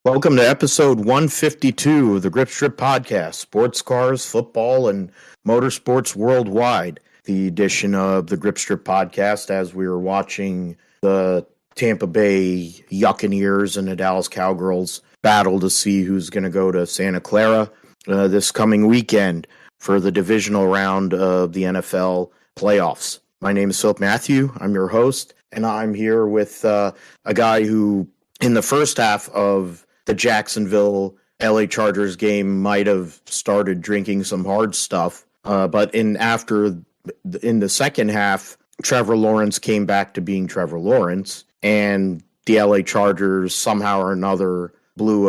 Welcome to episode 152 of the Grip Strip Podcast, sports cars, football, and motorsports worldwide. The edition of the Grip Strip Podcast as we were watching the Tampa Bay Buccaneers and the Dallas Cowgirls battle to see who's going to go to Santa Clara this coming weekend for the divisional round of the NFL playoffs. My name is Philip Matthew. I'm your host, and I'm here with a guy who, in the first half of the Jacksonville LA Chargers game, might have started drinking some hard stuff, but in the second half, Trevor Lawrence came back to being Trevor Lawrence, and the LA Chargers somehow or another blew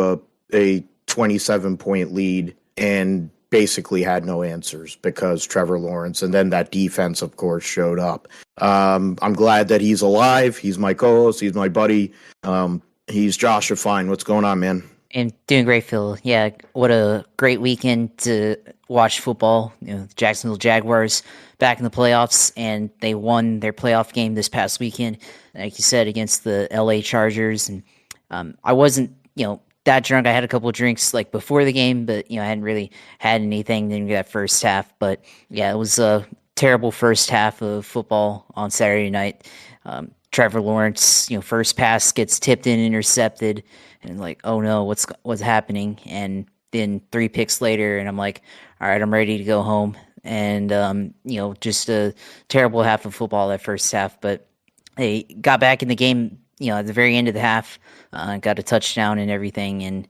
a 27-point lead and basically had no answers because Trevor Lawrence, and then that defense, of course, showed up. I'm glad that he's alive. He's my co-host. He's my buddy. He's Joshua Fine. What's going on, man? And doing great, Phil. Yeah, what a great weekend to watch football. The Jacksonville Jaguars back in the playoffs, and they won their playoff game this past weekend, like you said, against the LA Chargers. And I wasn't, that drunk. I had a couple of drinks like before the game, but I hadn't really had anything in that first half. But yeah, it was a terrible first half of football on Saturday night. Trevor Lawrence, first pass gets tipped and intercepted, and like, oh no, what's happening? And then 3 picks later, and I'm like, all right, I'm ready to go home. And just a terrible half of football that first half. But they got back in the game, at the very end of the half, got a touchdown and everything, and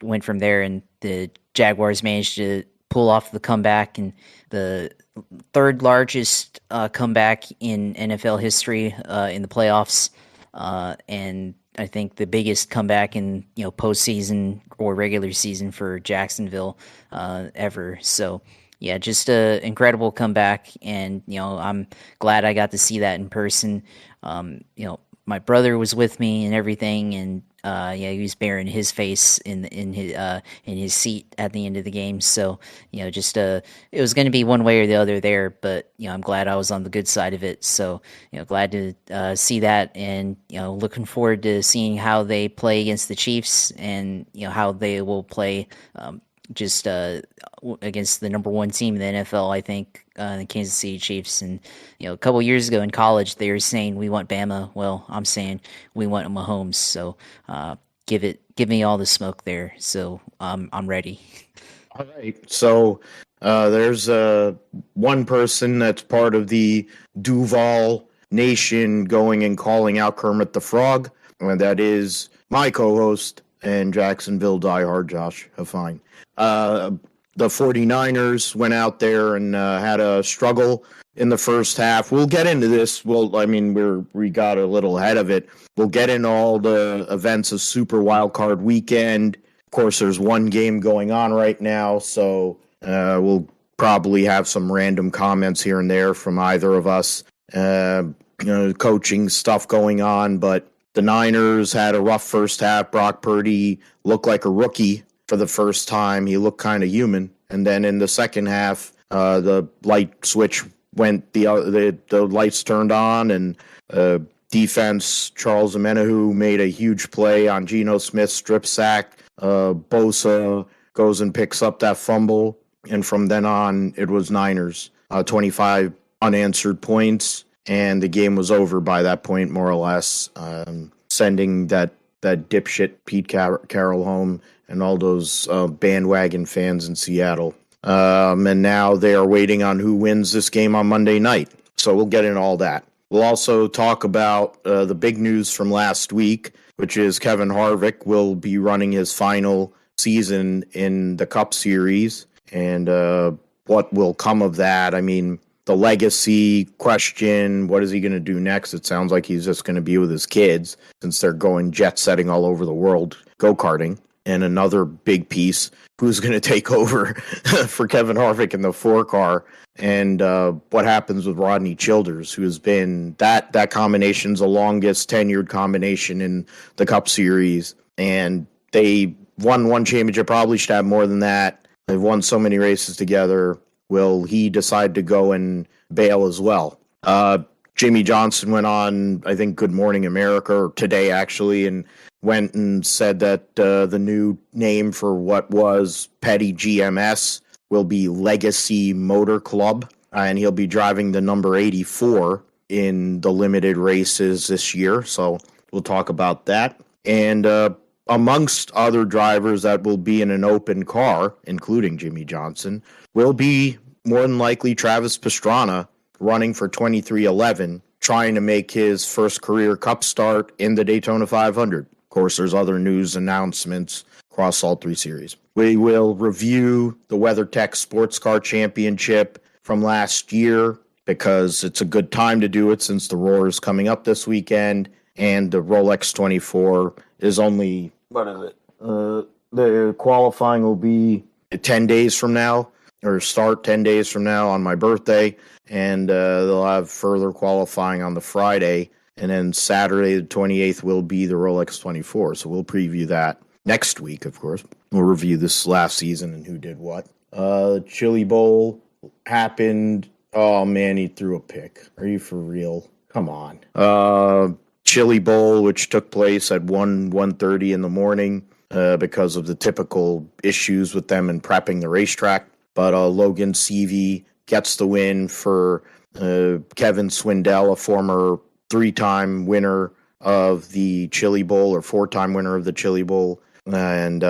went from there. And the Jaguars managed to pull off the comeback, and the third largest comeback in NFL history in the playoffs, and I think the biggest comeback in postseason or regular season for Jacksonville ever. So yeah, just a incredible comeback, and I'm glad I got to see that in person. My brother was with me and everything, and he was bearing his face in his seat at the end of the game. So it was going to be one way or the other there, but I'm glad I was on the good side of it. So glad to see that, and looking forward to seeing how they play against the Chiefs, and how they will play against the number one team in the NFL, I think, the Kansas City Chiefs. And a couple years ago in college, they were saying we want Bama. Well, I'm saying we want Mahomes. So give me all the smoke there. So I'm ready. All right. So there's one person that's part of the Duval Nation going and calling out Kermit the Frog, and that is my co-host and Jacksonville diehard Josh Fine. The 49ers went out there and had a struggle in the first half. We'll get into this. We got a little ahead of it. We'll get into all the events of Super Wildcard Weekend. Of course, there's one game going on right now, so we'll probably have some random comments here and there from either of us. Coaching stuff going on, but the Niners had a rough first half. Brock Purdy looked like a rookie for the first time. He looked kind of human. And then in the second half, the light switch went, the lights turned on, and defense, Charles Omenihu made a huge play on Geno Smith's strip sack. Bosa goes and picks up that fumble. And from then on, it was Niners. 25 unanswered points, and the game was over by that point, more or less, sending that dipshit Pete Carroll home and all those bandwagon fans in Seattle. And now they are waiting on who wins this game on Monday night. So we'll get into all that. We'll also talk about the big news from last week, which is Kevin Harvick will be running his final season in the Cup Series, and what will come of that. The legacy question, what is he going to do next? It sounds like he's just going to be with his kids, since they're going jet setting all over the world, go-karting. And another big piece, who's going to take over for Kevin Harvick in the 4-car, and what happens with Rodney Childers, who has been, that combination's the longest tenured combination in the Cup Series, and they won one championship, probably should have more than that. They've won so many races together. Will he decide to go and bail as well? Jimmie Johnson went on, I think, Good Morning America, or today actually, and went and said that the new name for what was PettyGMS will be Legacy Motor Club, and he'll be driving the number 84 in the limited races this year. So we'll talk about that. And amongst other drivers that will be in an open car, including Jimmie Johnson, will be more than likely Travis Pastrana running for 2311, trying to make his first career Cup start in the Daytona 500. Of course, there's other news announcements across all three series. We will review the WeatherTech Sports Car Championship from last year because it's a good time to do it since the Roar is coming up this weekend, and the Rolex 24 is only, what is it? The qualifying will be 10 days from now, or start 10 days from now on my birthday, and they'll have further qualifying on the Friday, and then Saturday the 28th will be the Rolex 24, so we'll preview that next week, of course. We'll review this last season and who did what. Chili Bowl happened. Oh, man, he threw a pick. Are you for real? Come on. Chili Bowl, which took place at 1:30 in the morning because of the typical issues with them in prepping the racetrack. But Logan Seavey gets the win for Kevin Swindell, a former 3-time winner of the Chili Bowl, or 4-time winner of the Chili Bowl. And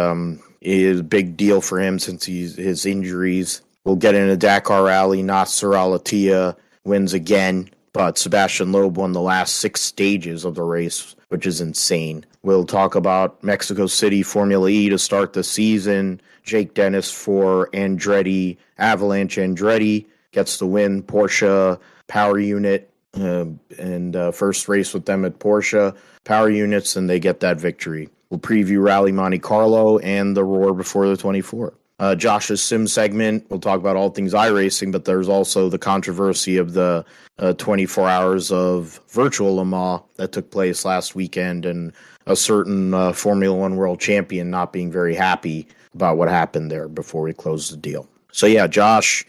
it is a big deal for him since his injuries. We'll get in a Dakar Rally. Nasser Al-Attiyah wins again, but Sebastian Loeb won the last 6 stages of the race, which is insane. We'll talk about Mexico City Formula E to start the season. Jake Dennis for Andretti, Avalanche Andretti, gets the win. Porsche Power Unit, and first race with them at Porsche Power Units, and they get that victory. We'll preview Rally Monte Carlo and the Roar before the 24. Josh's Sim segment, we'll talk about all things iRacing, but there's also the controversy of the 24 hours of virtual Le Mans that took place last weekend, and a certain Formula One world champion not being very happy about what happened there before we close the deal. So yeah, Josh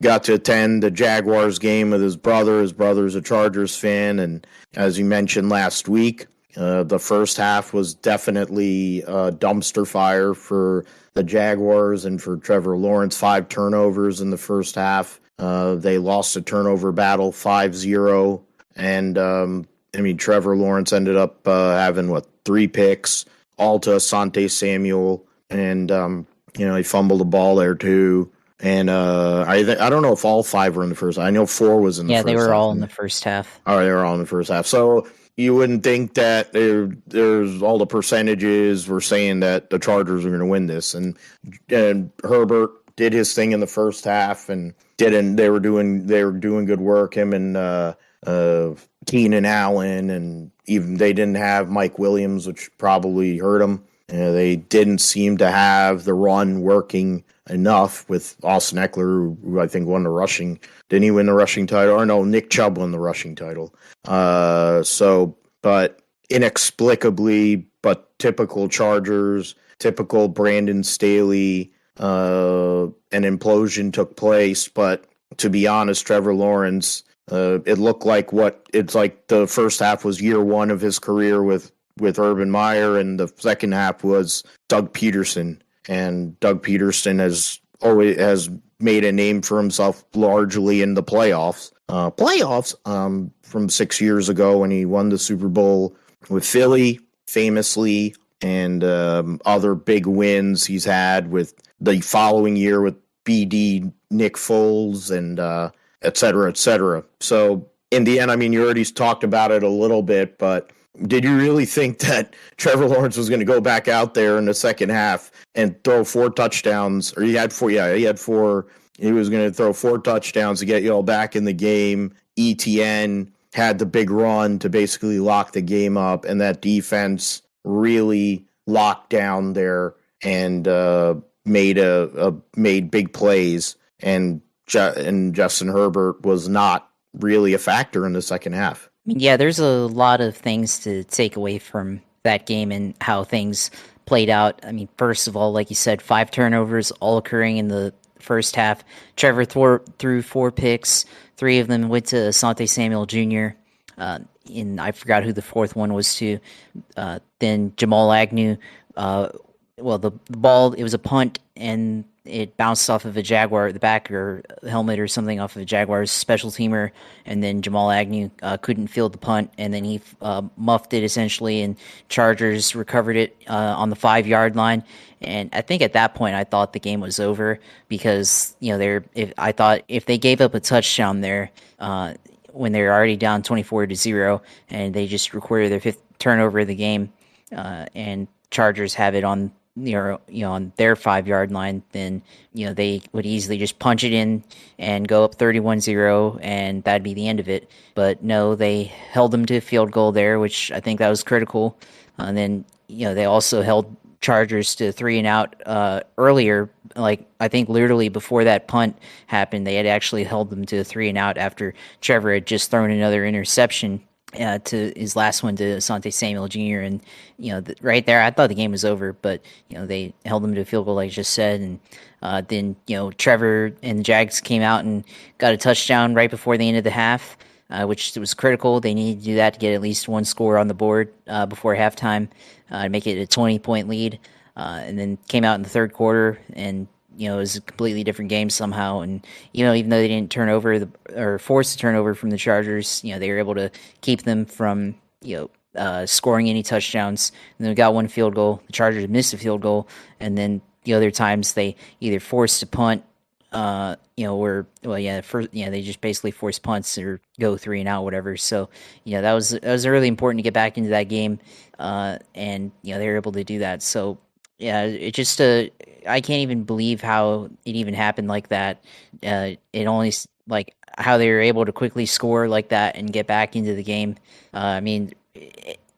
got to attend the Jaguars game with his brother. His brother's a Chargers fan, and as you mentioned last week, the first half was definitely a dumpster fire for the Jaguars and for Trevor Lawrence. 5 turnovers in the first half. They lost a turnover battle 5-0. And, Trevor Lawrence ended up having, 3 picks, all to Asante Samuel. And, he fumbled the ball there, too. And I don't know if all 5 were in the first. I know 4 was in the first half. Yeah, they were all in the first half. All right, they were all in the first half. So you wouldn't think that there's all the percentages were saying that the Chargers are going to win this. And Herbert did his thing in the first half and they were doing good work. Him and Keenan Allen, and even they didn't have Mike Williams, which probably hurt them. They didn't seem to have the run working enough with Austin Eckler, who I think won the rushing. Didn't he win the rushing title? Or no, Nick Chubb won the rushing title. But inexplicably, but typical Chargers, typical Brandon Staley, an implosion took place. But to be honest, Trevor Lawrence, it looked like the first half was year 1 of his career with Urban Meyer, and the second half was Doug Peterson. And Doug Peterson has made a name for himself largely in the playoffs. From 6 years ago when he won the Super Bowl with Philly, famously, and other big wins he's had with the following year with BD, Nick Foles, and et cetera, et cetera. So in the end, you already talked about it a little bit, but did you really think that Trevor Lawrence was going to go back out there in the second half and throw 4 touchdowns? Or he had 4. Yeah, he had 4. He was going to throw 4 touchdowns to get you all back in the game. ETN had the big run to basically lock the game up, and that defense really locked down there and made big plays. And Justin Herbert was not really a factor in the second half. Yeah, there's a lot of things to take away from that game and how things played out. First of all, like you said, 5 turnovers all occurring in the first half. Trevor threw 4 picks. 3 of them went to Asante Samuel Jr. and I forgot who the fourth one was to. Then Jamal Agnew, the ball, it was a punt, and it bounced off of a Jaguar, the back or helmet or something off of a Jaguars special teamer, and then Jamal Agnew couldn't field the punt, and then he muffed it essentially, and Chargers recovered it on the 5-yard line. And I think at that point I thought the game was over because I thought if they gave up a touchdown there when they were already down 24-0, and they just recorded their 5th turnover of the game, and Chargers have it on on their 5-yard line, then they would easily just punch it in and go up 31-0, and that'd be the end of it. But no, they held them to a field goal there, which I think that was critical. And then they also held Chargers to 3 and out earlier. Like, I think literally before that punt happened, they had actually held them to a 3 and out after Trevor had just thrown another interception to his last one to Asante Samuel Jr. And, right there, I thought the game was over, but, they held them to a field goal, like I just said. And then, Trevor and the Jags came out and got a touchdown right before the end of the half, which was critical. They needed to do that to get at least one score on the board before halftime to make it a 20-point lead. And then came out in the third quarter, and it was a completely different game somehow. And, even though they didn't turn over or force a turnover from the Chargers, they were able to keep them from, scoring any touchdowns. And then we got one field goal. The Chargers missed a field goal. And then the other times they either forced a punt, they just basically forced punts or go 3 and out, whatever. So, that was really important to get back into that game. And, they were able to do that. So, yeah, it just, I can't even believe how it even happened like that. It only, how they were able to quickly score like that and get back into the game. I mean,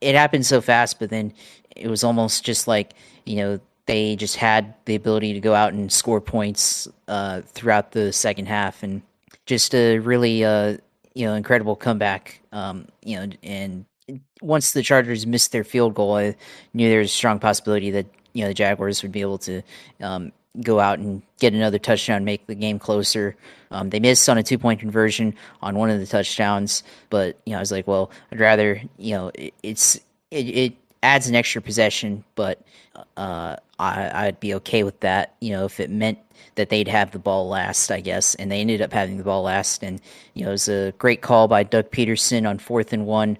it happened so fast, but then it was almost just like, they just had the ability to go out and score points throughout the second half, and just a really, incredible comeback. And once the Chargers missed their field goal, I knew there was a strong possibility that the Jaguars would be able to go out and get another touchdown, make the game closer. They missed on a 2-point conversion on one of the touchdowns, but I was like, well, I'd rather it adds an extra possession, but I'd be okay with that, if it meant that they'd have the ball last, I guess. And they ended up having the ball last, and it was a great call by Doug Peterson on 4th and 1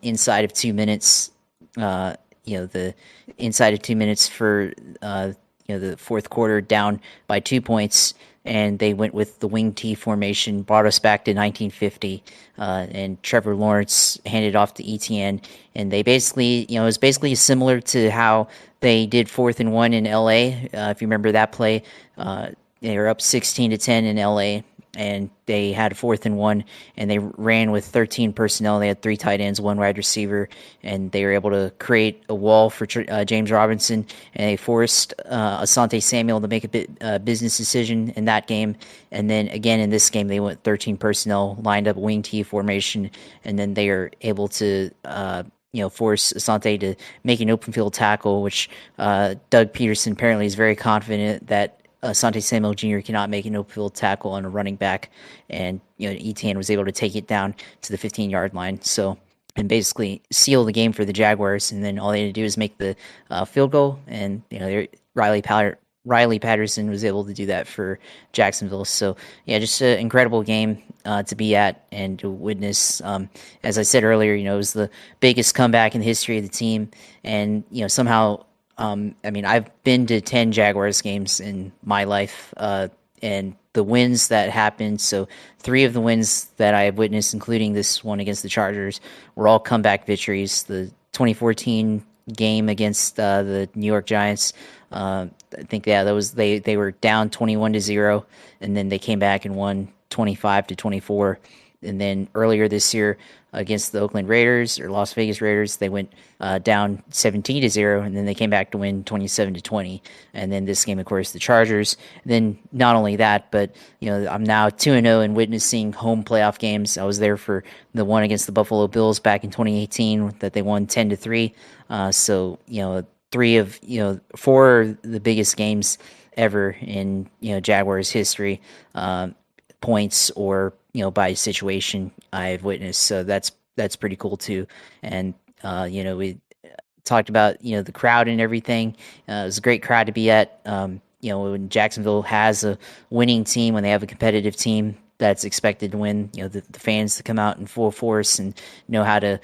inside of 2 minutes. The inside of 2 minutes for the fourth quarter, down by 2 points, and they went with the wing T formation, brought us back to 1950, and Trevor Lawrence handed off to Etienne, and they basically, it was basically similar to how they did 4th and 1 in LA. If you remember that play, they were up 16-10 in LA, and they had 4th and 1, and they ran with 13 personnel. They had 3 tight ends, 1 wide receiver, and they were able to create a wall for James Robinson, and they forced Asante Samuel to make a business decision in that game. And then again in this game, they went 13 personnel, lined up wing T formation, and then they are able to force Asante to make an open field tackle, which Doug Peterson apparently is very confident that Asante Samuel Jr. cannot make an open field tackle on a running back, and Etienne was able to take it down to the 15-yard line. So, and basically seal the game for the Jaguars, and then all they had to do is make the field goal, and Riley Patterson was able to do that for Jacksonville. So, yeah, just an incredible game to be at and to witness. As I said earlier, it was the biggest comeback in the history of the team, and somehow. I've been to 10 Jaguars games in my life, and the wins that happened, so 3 of the wins that I have witnessed, including this one against the Chargers, were all comeback victories. The 2014 game against the New York Giants, I think, they were down 21-0, and then they came back and won 25-24. And then earlier this year against the Oakland Raiders or Las Vegas Raiders, they went down 17-0, and then they came back to win 27-20. And then this game, of course, the Chargers. And then not only that, but I'm now 2-0 and witnessing home playoff games. I was there for the one against the Buffalo Bills back in 2018 that they won 10-3. So 4 of the biggest games ever in Jaguars history, points or by situation I've witnessed. So that's that's pretty cool too. And we talked about the crowd and everything. It was a great crowd to be at. When Jacksonville has a winning team, when they have a competitive team that's expected to win, the fans to come out in full force and know how to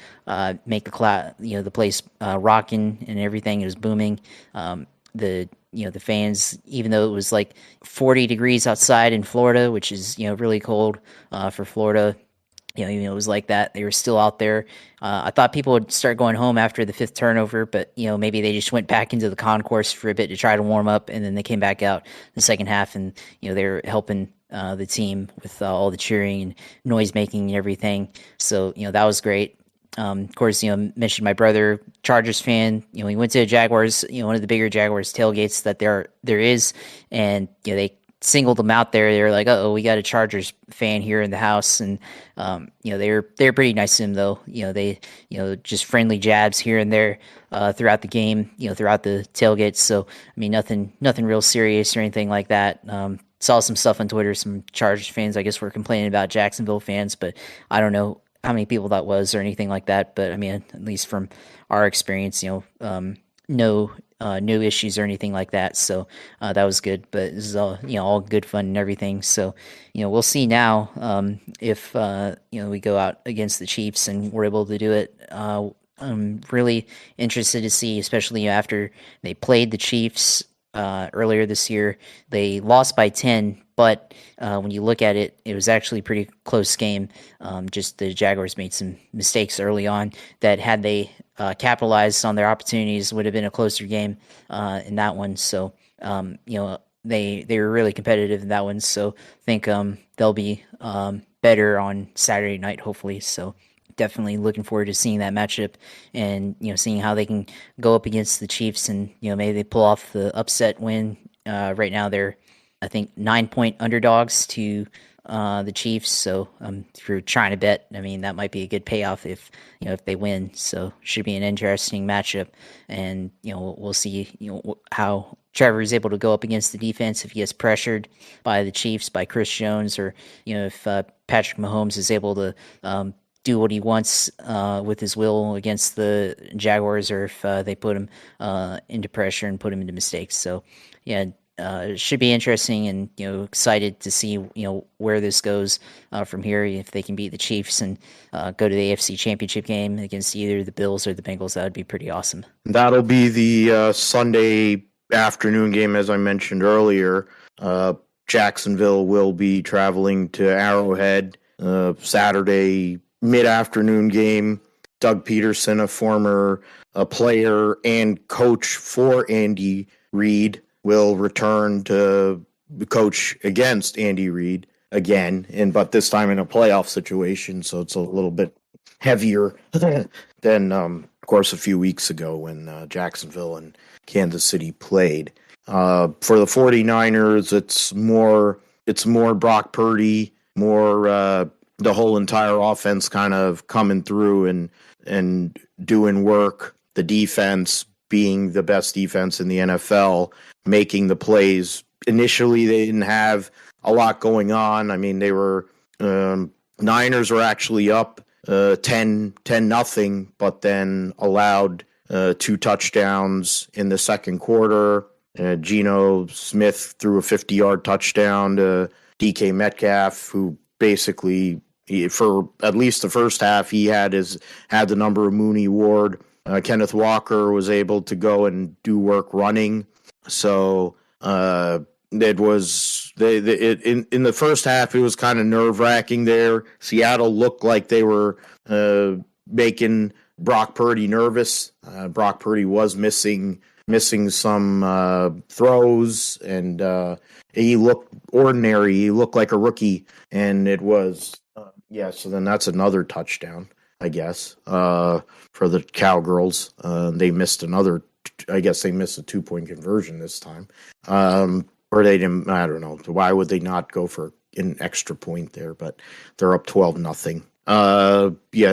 make the place rocking and everything. It was booming. The fans, even though it was like 40 degrees outside in Florida, which is really cold for Florida. Even though it was like that, they were still out there. I thought people would start going home after the fifth turnover, but maybe they just went back into the concourse for a bit to try to warm up, and then they came back out the second half, and they were helping the team with all the cheering and noise making and everything. So that was great. Of course, mentioned my brother, Chargers fan. He went to the Jaguars, one of the bigger Jaguars tailgates that there is, and they singled them out there. They were like, "Oh, we got a Chargers fan here in the house," and they're pretty nice to him though. They just friendly jabs here and there throughout the game, throughout the tailgates. So I mean, nothing real serious or anything like that. Saw some stuff on Twitter. Some Chargers fans, I guess, were complaining about Jacksonville fans, but I don't know how many people that was or anything like that. But I mean, at least from our experience, no issues or anything like that. So that was good. But this is all good fun and everything. So we'll see now if we go out against the Chiefs and we're able to do it. I'm really interested to see, especially after they played the Chiefs earlier this year. They lost by 10, but when you look at it, it was actually a pretty close game. Just the Jaguars made some mistakes early on that, had they capitalized on their opportunities, would have been a closer game in that one. So they were really competitive in that one. So I think they'll be better on Saturday night, hopefully. So definitely looking forward to seeing that matchup and seeing how they can go up against the Chiefs and maybe they pull off the upset win. Right now they're, I think, 9-point underdogs to the Chiefs. So if you're trying to bet, I mean, that might be a good payoff if they win. So should be an interesting matchup, and we'll see how Trevor is able to go up against the defense, if he gets pressured by the Chiefs, by Chris Jones, or if Patrick Mahomes is able to do what he wants with his will against the Jaguars, or if they put him into pressure and put him into mistakes. So yeah, it should be interesting, and excited to see where this goes from here. If they can beat the Chiefs and go to the AFC Championship game against either the Bills or the Bengals, that would be pretty awesome. That'll be the Sunday afternoon game, as I mentioned earlier. Jacksonville will be traveling to Arrowhead. Saturday mid-afternoon game. Doug Peterson, a former player and coach for Andy Reid, will return to coach against Andy Reid again, but this time in a playoff situation, so it's a little bit heavier than, of course, a few weeks ago when Jacksonville and Kansas City played. For the 49ers, it's more Brock Purdy, more the whole entire offense kind of coming through and doing work. The defense being the best defense in the NFL, making the plays. Initially, they didn't have a lot going on. I mean, they were Niners were actually up 10-0, but then allowed 2 touchdowns in the second quarter. Geno Smith threw a 50-yard touchdown to DK Metcalf, who basically, for at least the first half, he had the number of Mooney Ward. Kenneth Walker was able to go and do work running. So it was in the first half, it was kind of nerve-wracking there. Seattle looked like they were making Brock Purdy nervous. Brock Purdy was missing some throws, and he looked ordinary. He looked like a rookie, and it was so then that's another touchdown, I guess, for the Cowgirls. They missed another. I guess they missed a 2-point conversion this time, or they didn't. I don't know. Why would they not go for an extra point there? But they're up 12-0.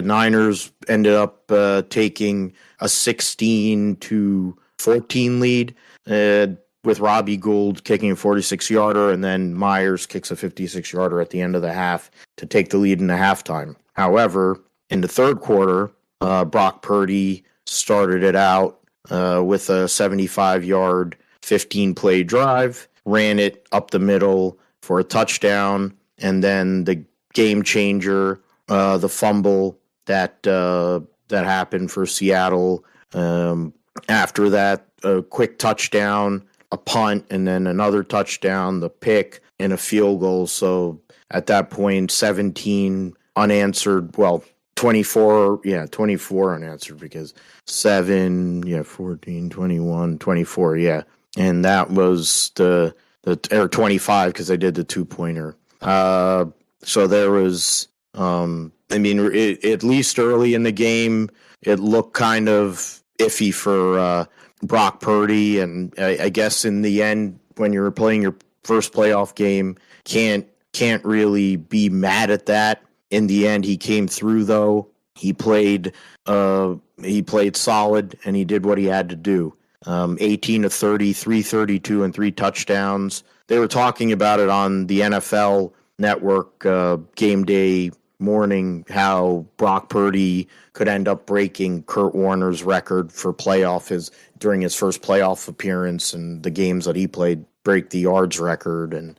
Niners ended up taking a 16-14 lead with Robbie Gould kicking a 46-yarder, and then Myers kicks a 56-yarder at the end of the half to take the lead in the halftime. However, in the third quarter, Brock Purdy started it out with a 75-yard, 15-play drive, ran it up the middle for a touchdown, and then the game changer, the fumble that happened for Seattle. After that, a quick touchdown, a punt, and then another touchdown, the pick, and a field goal. So at that point, 17 unanswered, 24 unanswered because 14, 21, 24, and that was the or 25 because I did the 2-pointer. So there was, at least early in the game, it looked kind of iffy for Brock Purdy, and I guess in the end, when you're playing your first playoff game, can't really be mad at that. In the end, he came through though. He played solid, and he did what he had to do. 18 of 30, 332, and 3 touchdowns. They were talking about it on the NFL Network game day morning, how Brock Purdy could end up breaking Kurt Warner's record for during his first playoff appearance, and the games that he played break the yards record, and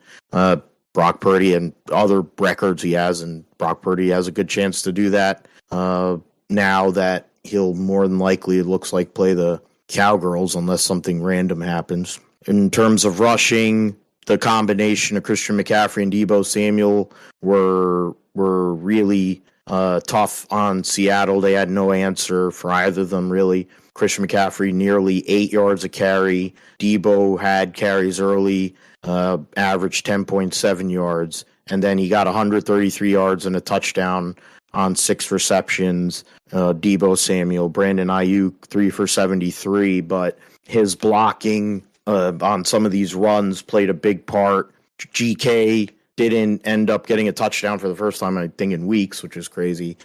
Brock Purdy and other records he has, and Brock Purdy has a good chance to do that now that he'll more than likely, it looks like, play the Cowgirls unless something random happens. In terms of rushing, the combination of Christian McCaffrey and Deebo Samuel were really tough on Seattle. They had no answer for either of them, really. Christian McCaffrey nearly 8 yards a carry. Deebo had carries early, averaged 10.7 yards, and then he got 133 yards and a touchdown on 6 receptions. Deebo Samuel, Brandon Ayuk, 3 for 73, but his blocking on some of these runs played a big part. GK didn't end up getting a touchdown for the first time, I think, in weeks, which is crazy.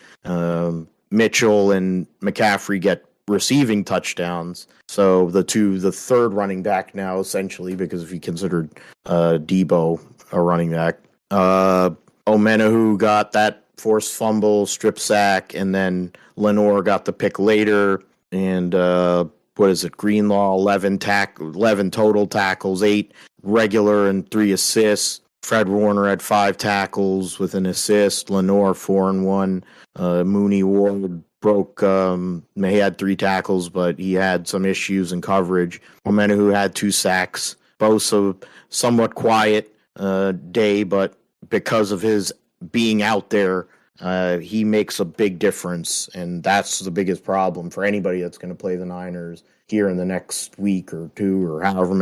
Mitchell and McCaffrey get receiving touchdowns. So the third running back now, essentially, because if you considered Deebo a running back. Omenahu got that forced fumble, strip sack, and then Lenore got the pick later. And Greenlaw, 11 total tackles, 8 regular and 3 assists. Fred Warner had 5 tackles with an assist. Lenore 4 and 1. Mooney Ward broke. He had 3 tackles, but he had some issues in coverage. Omenahu had 2 sacks. Bosa somewhat quiet day, but because of his being out there, he makes a big difference, and that's the biggest problem for anybody that's going to play the Niners here in the next week or two, or however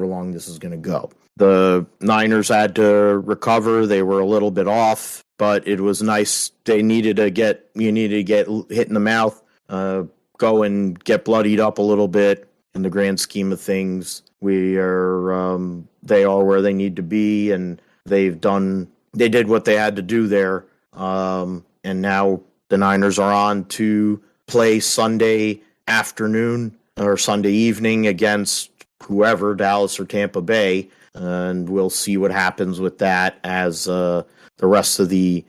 long this is going to go. The Niners had to recover. They were a little bit off, but it was nice. You needed to get hit in the mouth, go and get bloodied up a little bit. In the grand scheme of things, they are where they need to be, and they did what they had to do there. And now the Niners are on to play Sunday afternoon or Sunday evening against whoever, Dallas or Tampa Bay. And we'll see what happens with that as the rest of the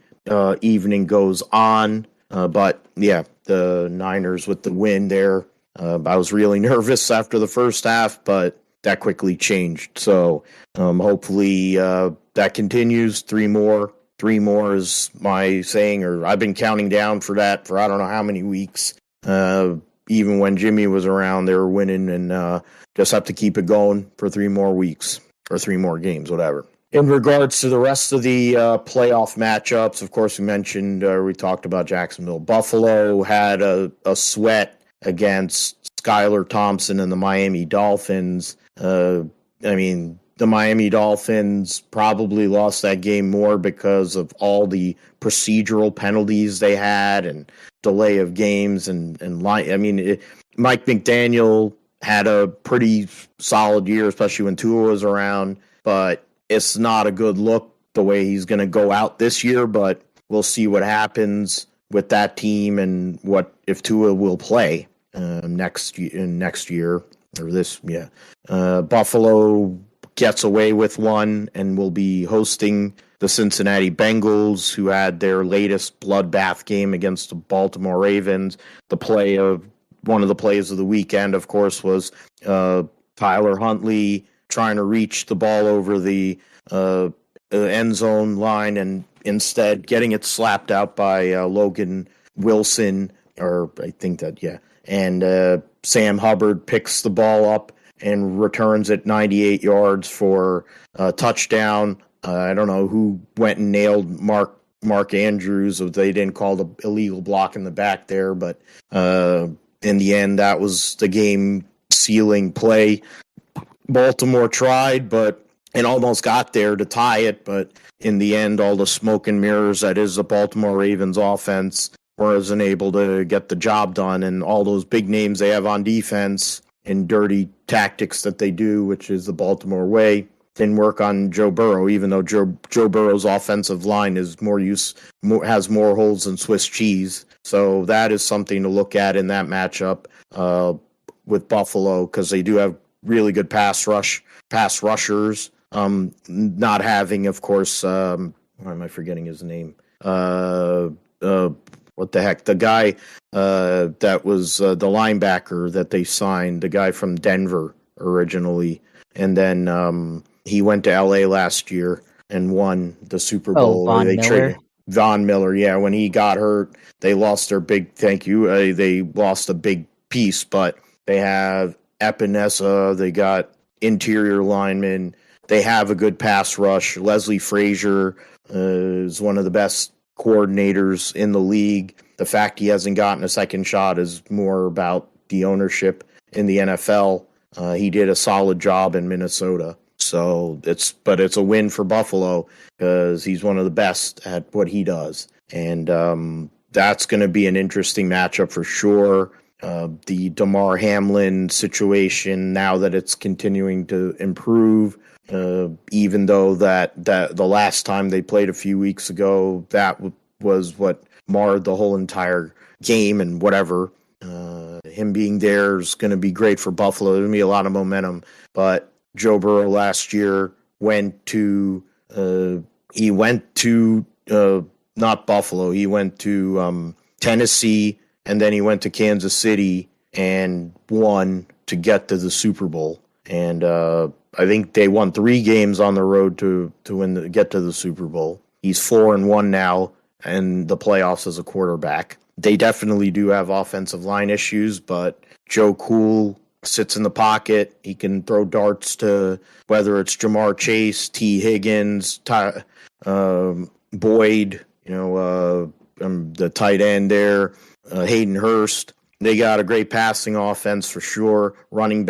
evening goes on. But yeah, the Niners with the win there. I was really nervous after the first half, but that quickly changed. So hopefully that continues. 3 more. 3 more is my saying, or I've been counting down for that for I don't know how many weeks. Even when Jimmy was around, they were winning, and just have to keep it going for 3 more weeks or 3 more games, whatever. In regards to the rest of the playoff matchups, of course, we talked about Jacksonville. Buffalo had a sweat against Skylar Thompson and the Miami Dolphins. The Miami Dolphins probably lost that game more because of all the procedural penalties they had and delay of games Mike McDaniel had a pretty solid year, especially when Tua was around, but it's not a good look the way he's going to go out this year, but we'll see what happens with that team and what if Tua will play next year or this. Buffalo gets away with one and will be hosting the the Cincinnati Bengals, who had their latest bloodbath game against the Baltimore Ravens. One of the plays of the weekend, of course, was Tyler Huntley trying to reach the ball over the end zone line and instead getting it slapped out by Logan Wilson, or I think that, yeah. And Sam Hubbard picks the ball up and returns it 98 yards for a touchdown. I don't know who went and nailed Mark Andrews, if they didn't call the illegal block in the back there, but in the end, that was the game-sealing play. Baltimore tried, but it almost got there to tie it, but in the end, all the smoke and mirrors that is the Baltimore Ravens offense wasn't able to get the job done, and all those big names they have on defense and dirty tactics that they do, which is the Baltimore way, didn't work on Joe Burrow, even though Joe Burrow's offensive line is has more holes than Swiss cheese. So that is something to look at in that matchup with Buffalo, because they do have really good pass rushers. Not having, of course, why am I forgetting his name? What the heck? The guy that was the linebacker that they signed, the guy from Denver originally, and then he went to LA last year and won the Super Bowl. Von Miller. Traded Von Miller. Yeah, when he got hurt, they lost their big. Thank you. They lost a big piece, but they have Epinesa. They got interior linemen. They have a good pass rush. Leslie Frazier is one of the best coordinators in the league. The fact he hasn't gotten a second shot is more about the ownership in the NFL. He did a solid job in Minnesota. So it's a win for Buffalo because he's one of the best at what he does. And that's going to be an interesting matchup for sure. The DeMar Hamlin situation, now that it's continuing to improve, even though that the last time they played a few weeks ago, that was what marred the whole entire game and whatever. Him being there is going to be great for Buffalo. There's going to be a lot of momentum. But Joe Burrow last year went to not Buffalo. He went to Tennessee, and then he went to Kansas City and won to get to the Super Bowl. And I think they won 3 games on the road to get to the Super Bowl. He's 4-1 now in the playoffs as a quarterback. They definitely do have offensive line issues, but Joe Cool sits in the pocket. He can throw darts to whether it's Jamar Chase, T. Higgins, Boyd, the tight end there, Hayden Hurst. They got a great passing offense for sure. Running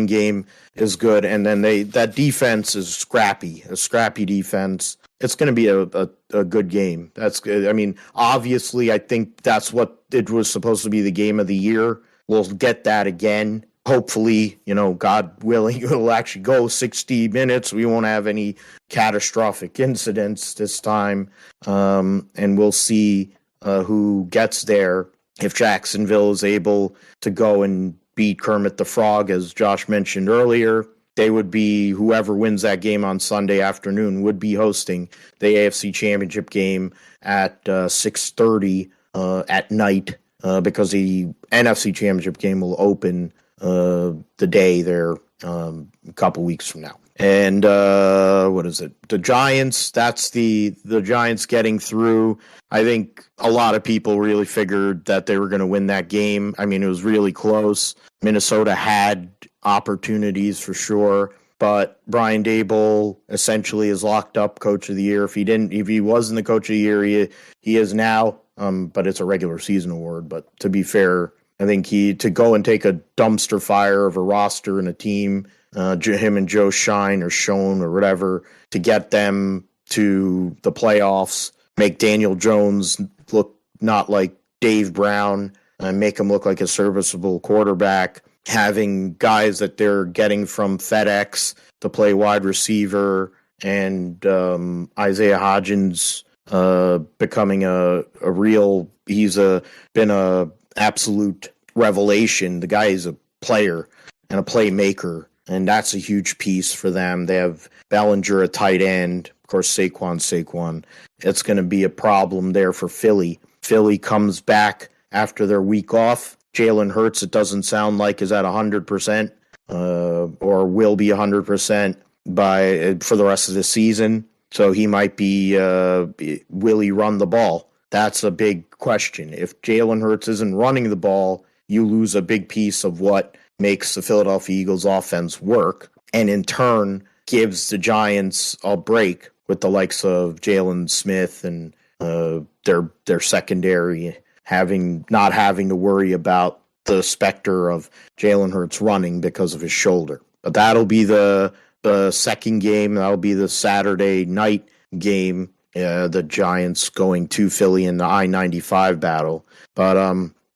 game is good, and then that defense is scrappy, a scrappy defense. It's going to be a good game. That's good. I mean, obviously, I think that's what it was supposed to be, the game of the year. We'll get that again. Hopefully, God willing, it'll actually go 60 minutes. We won't have any catastrophic incidents this time, and we'll see who gets there. If Jacksonville is able to go and beat Kermit the Frog, as Josh mentioned earlier, they would be, whoever wins that game on Sunday afternoon would be hosting the AFC Championship game at 6:30 at night, because the NFC Championship game will open the day there a couple weeks from now. And what is it? The Giants, that's the Giants getting through. I think a lot of people really figured that they were going to win that game. I mean, it was really close. Minnesota had opportunities for sure, but Brian Daboll essentially is locked up Coach of the Year. If he wasn't the Coach of the Year, he is now. But it's a regular season award. But to be fair, I think to go and take a dumpster fire of a roster and a team, him and Joe Shine or Schoen or whatever, to get them to the playoffs, make Daniel Jones look not like Dave Brown, and make him look like a serviceable quarterback, having guys that they're getting from FedEx to play wide receiver, and Isaiah Hodgins becoming a real, been a absolute revelation. The guy is a player and a playmaker. and that's a huge piece for them. They have Bellinger at tight end, of course, Saquon. It's going to be a problem there for Philly. Philly comes back after their week off. Jalen Hurts, it doesn't sound like, is at 100%, or will be 100% for the rest of the season. So he might be, will he run the ball? That's a big question. If Jalen Hurts isn't running the ball, you lose a big piece of what makes the Philadelphia Eagles offense work, and in turn gives the Giants a break with the likes of Jalen Smith and their secondary not having to worry about the specter of Jalen Hurts running because of his shoulder. But that'll be the second game. That'll be the Saturday night game. The Giants going to Philly in the I-95 battle. But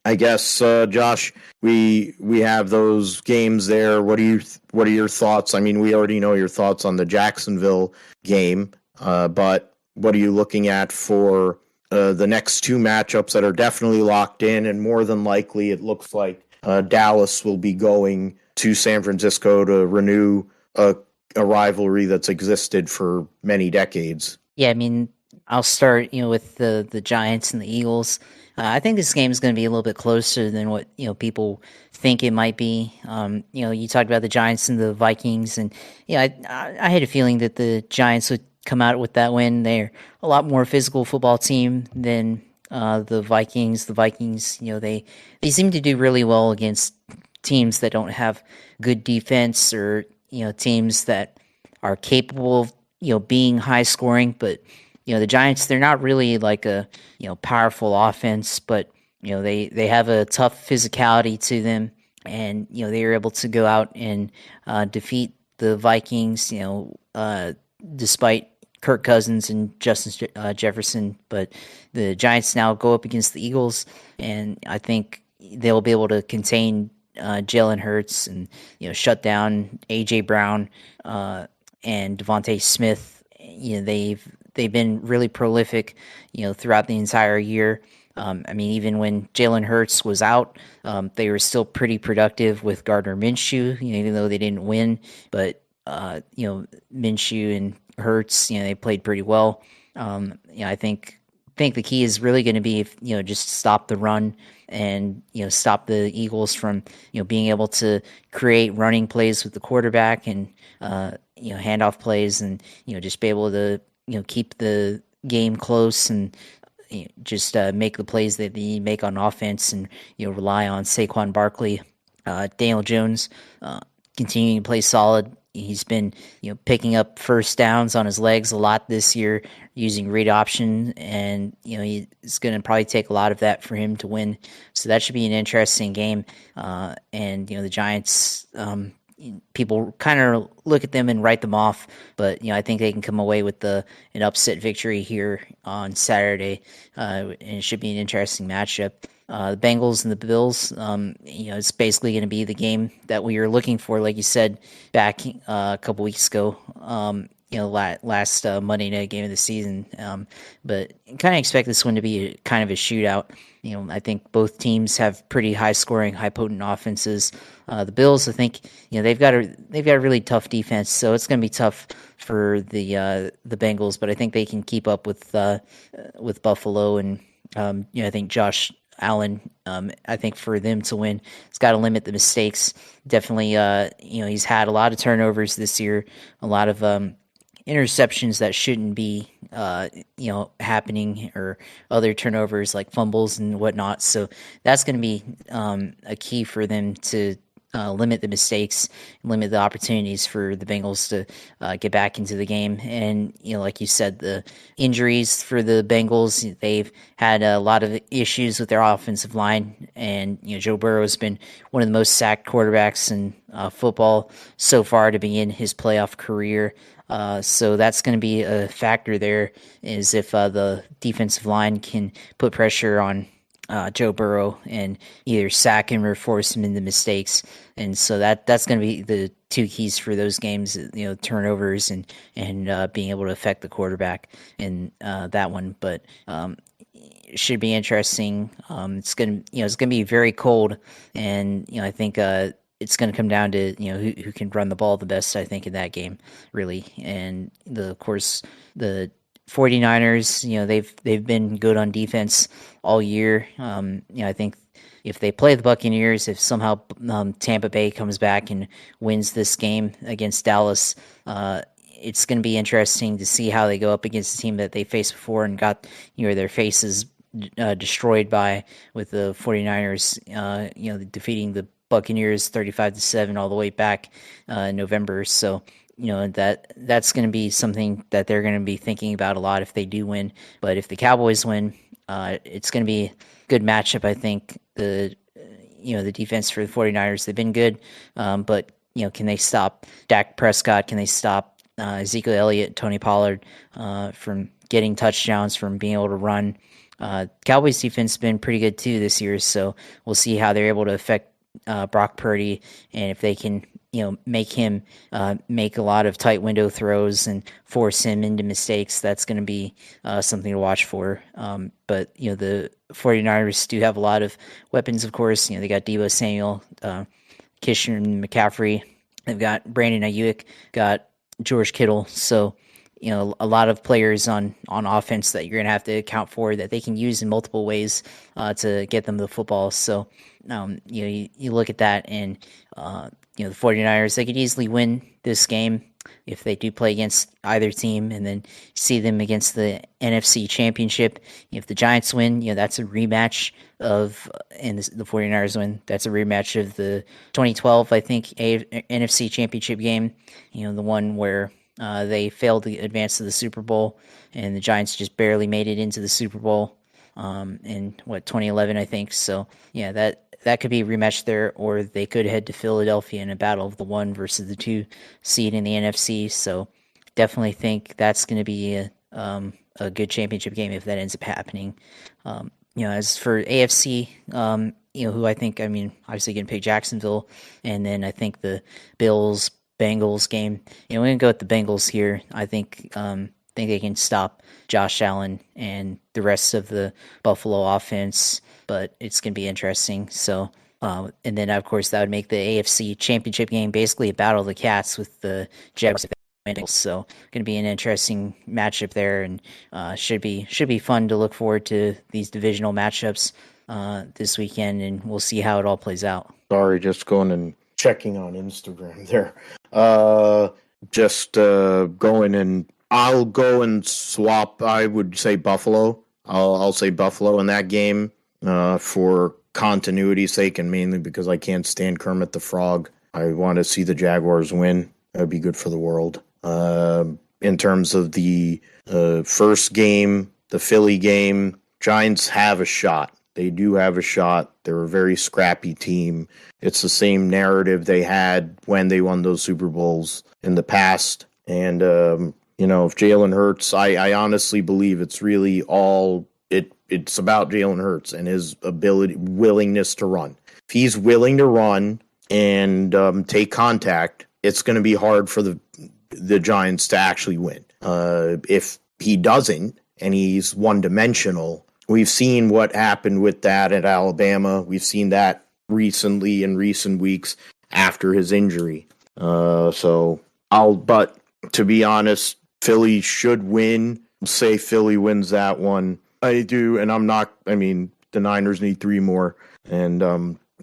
I guess, Josh, we have those games there. What are your thoughts? I mean, we already know your thoughts on the Jacksonville game, but what are you looking at for the next two matchups that are definitely locked in, and more than likely it looks like Dallas will be going to San Francisco to renew a rivalry that's existed for many decades? Yeah, I mean, I'll start, with the Giants and the Eagles. I think this game is going to be a little bit closer than what people think it might be. You talked about the Giants and the Vikings, and I had a feeling that the Giants would come out with that win. They're a lot more physical football team than the Vikings. The Vikings, they seem to do really well against teams that don't have good defense, or teams that are capable of being high scoring. But the Giants, they're not really like a powerful offense, but they have a tough physicality to them, and they were able to go out and defeat the Vikings, despite Kirk Cousins and Justin Jefferson. But the Giants now go up against the Eagles, and I think they'll be able to contain Jalen Hurts and shut down AJ Brown and Devontae Smith. They've been really prolific, throughout the entire year. I mean, even when Jalen Hurts was out, they were still pretty productive with Gardner Minshew, even though they didn't win. But Minshew and Hurts, they played pretty well. I think the key is really going to be just stop the run and stop the Eagles from being able to create running plays with the quarterback, and handoff plays, and just be able to keep the game close, and just make the plays that they make on offense, and rely on Saquon Barkley. Daniel Jones continuing to play solid. He's been picking up first downs on his legs a lot this year using read option, and it's going to probably take a lot of that for him to win. So that should be an interesting game. And the Giants, people kind of look at them and write them off, but I think they can come away with an upset victory here on Saturday, and it should be an interesting matchup. The Bengals and the Bills, it's basically going to be the game that we were looking for, like you said, back a couple weeks ago, last Monday night game of the season. But kind of expect this one to be kind of a shootout. I think both teams have pretty high scoring, high potent offenses. The Bills, I think, they've got a really tough defense, so it's going to be tough for the Bengals. But I think they can keep up with Buffalo, and I think Josh Allen, I think for them to win, it's got to limit the mistakes. Definitely, he's had a lot of turnovers this year, a lot of interceptions that shouldn't be, happening, or other turnovers like fumbles and whatnot. So that's going to be a key for them to limit the mistakes, limit the opportunities for the Bengals to get back into the game. And, like you said, the injuries for the Bengals, they've had a lot of issues with their offensive line. And, Joe Burrow has been one of the most sacked quarterbacks in football so far to begin his playoff career. So that's going to be a factor there, is if the defensive line can put pressure on Joe Burrow and either sack him or force him into mistakes. And so that's going to be the two keys for those games, turnovers and being able to affect the quarterback in that one. But it should be interesting. It's going to be very cold, and I think it's going to come down to who can run the ball the best, I think, in that game, really. And of course the 49ers, they've been good on defense all year. I think if they play the Buccaneers, if somehow Tampa Bay comes back and wins this game against Dallas, it's going to be interesting to see how they go up against a team that they faced before and got their faces destroyed by, with the 49ers defeating the Buccaneers 35-7 all the way back in November. So that's going to be something that they're going to be thinking about a lot if they do win. But if the Cowboys win, it's going to be a good matchup. I think the defense for the 49ers, they've been good, but can they stop Dak Prescott? Can they stop Ezekiel Elliott, Tony Pollard from getting touchdowns, from being able to run? Cowboys defense has been pretty good too this year, so we'll see how they're able to affect Brock Purdy, and if they can make him make a lot of tight window throws and force him into mistakes. That's going to be something to watch for. But the 49ers do have a lot of weapons, of course. They got Deebo Samuel, Kishner and McCaffrey. They've got Brandon Ayuk, got George Kittle. So a lot of players on offense that you're going to have to account for, that they can use in multiple ways to get them the football. So you look at that, and the 49ers, they could easily win this game if they do play against either team, and then see them against the NFC Championship. If the Giants win, that's a rematch and the 49ers win, that's a rematch of the 2012, I think, NFC Championship game, the one where they failed to advance to the Super Bowl, and the Giants just barely made it into the Super Bowl in 2011, I think. So that could be a rematch there, or they could head to Philadelphia in a battle of the 1 versus the 2 seed in the NFC. So definitely think that's going to be a good championship game if that ends up happening. As for AFC, who I think, obviously going to pick Jacksonville, and then I think the Bengals game. We're going to go with the Bengals here. I think they can stop Josh Allen and the rest of the Buffalo offense, but it's going to be interesting. So, and then of course that would make the AFC Championship game basically a battle of the cats with the Jaguars. So, going to be an interesting matchup there, and should be fun to look forward to these divisional matchups this weekend, and we'll see how it all plays out. Sorry, just going and checking on Instagram there. Just going, and I'll go and swap. I would say Buffalo. I'll say Buffalo in that game for continuity's sake, and mainly because I can't stand Kermit the Frog. I want to see the Jaguars win. That would be good for the world. In terms of the first game, the Philly game, Giants have a shot. They do have a shot. They're a very scrappy team. It's the same narrative they had when they won those Super Bowls in the past. And, if Jalen Hurts, I honestly believe it's really all, it's about Jalen Hurts and his willingness to run. If he's willing to run and take contact, it's going to be hard for the Giants to actually win. If he doesn't, and he's one-dimensional, we've seen what happened with that at Alabama. We've seen that recently in recent weeks after his injury. But to be honest, Philly should win. Say Philly wins that one. I do, and the Niners need 3 more. And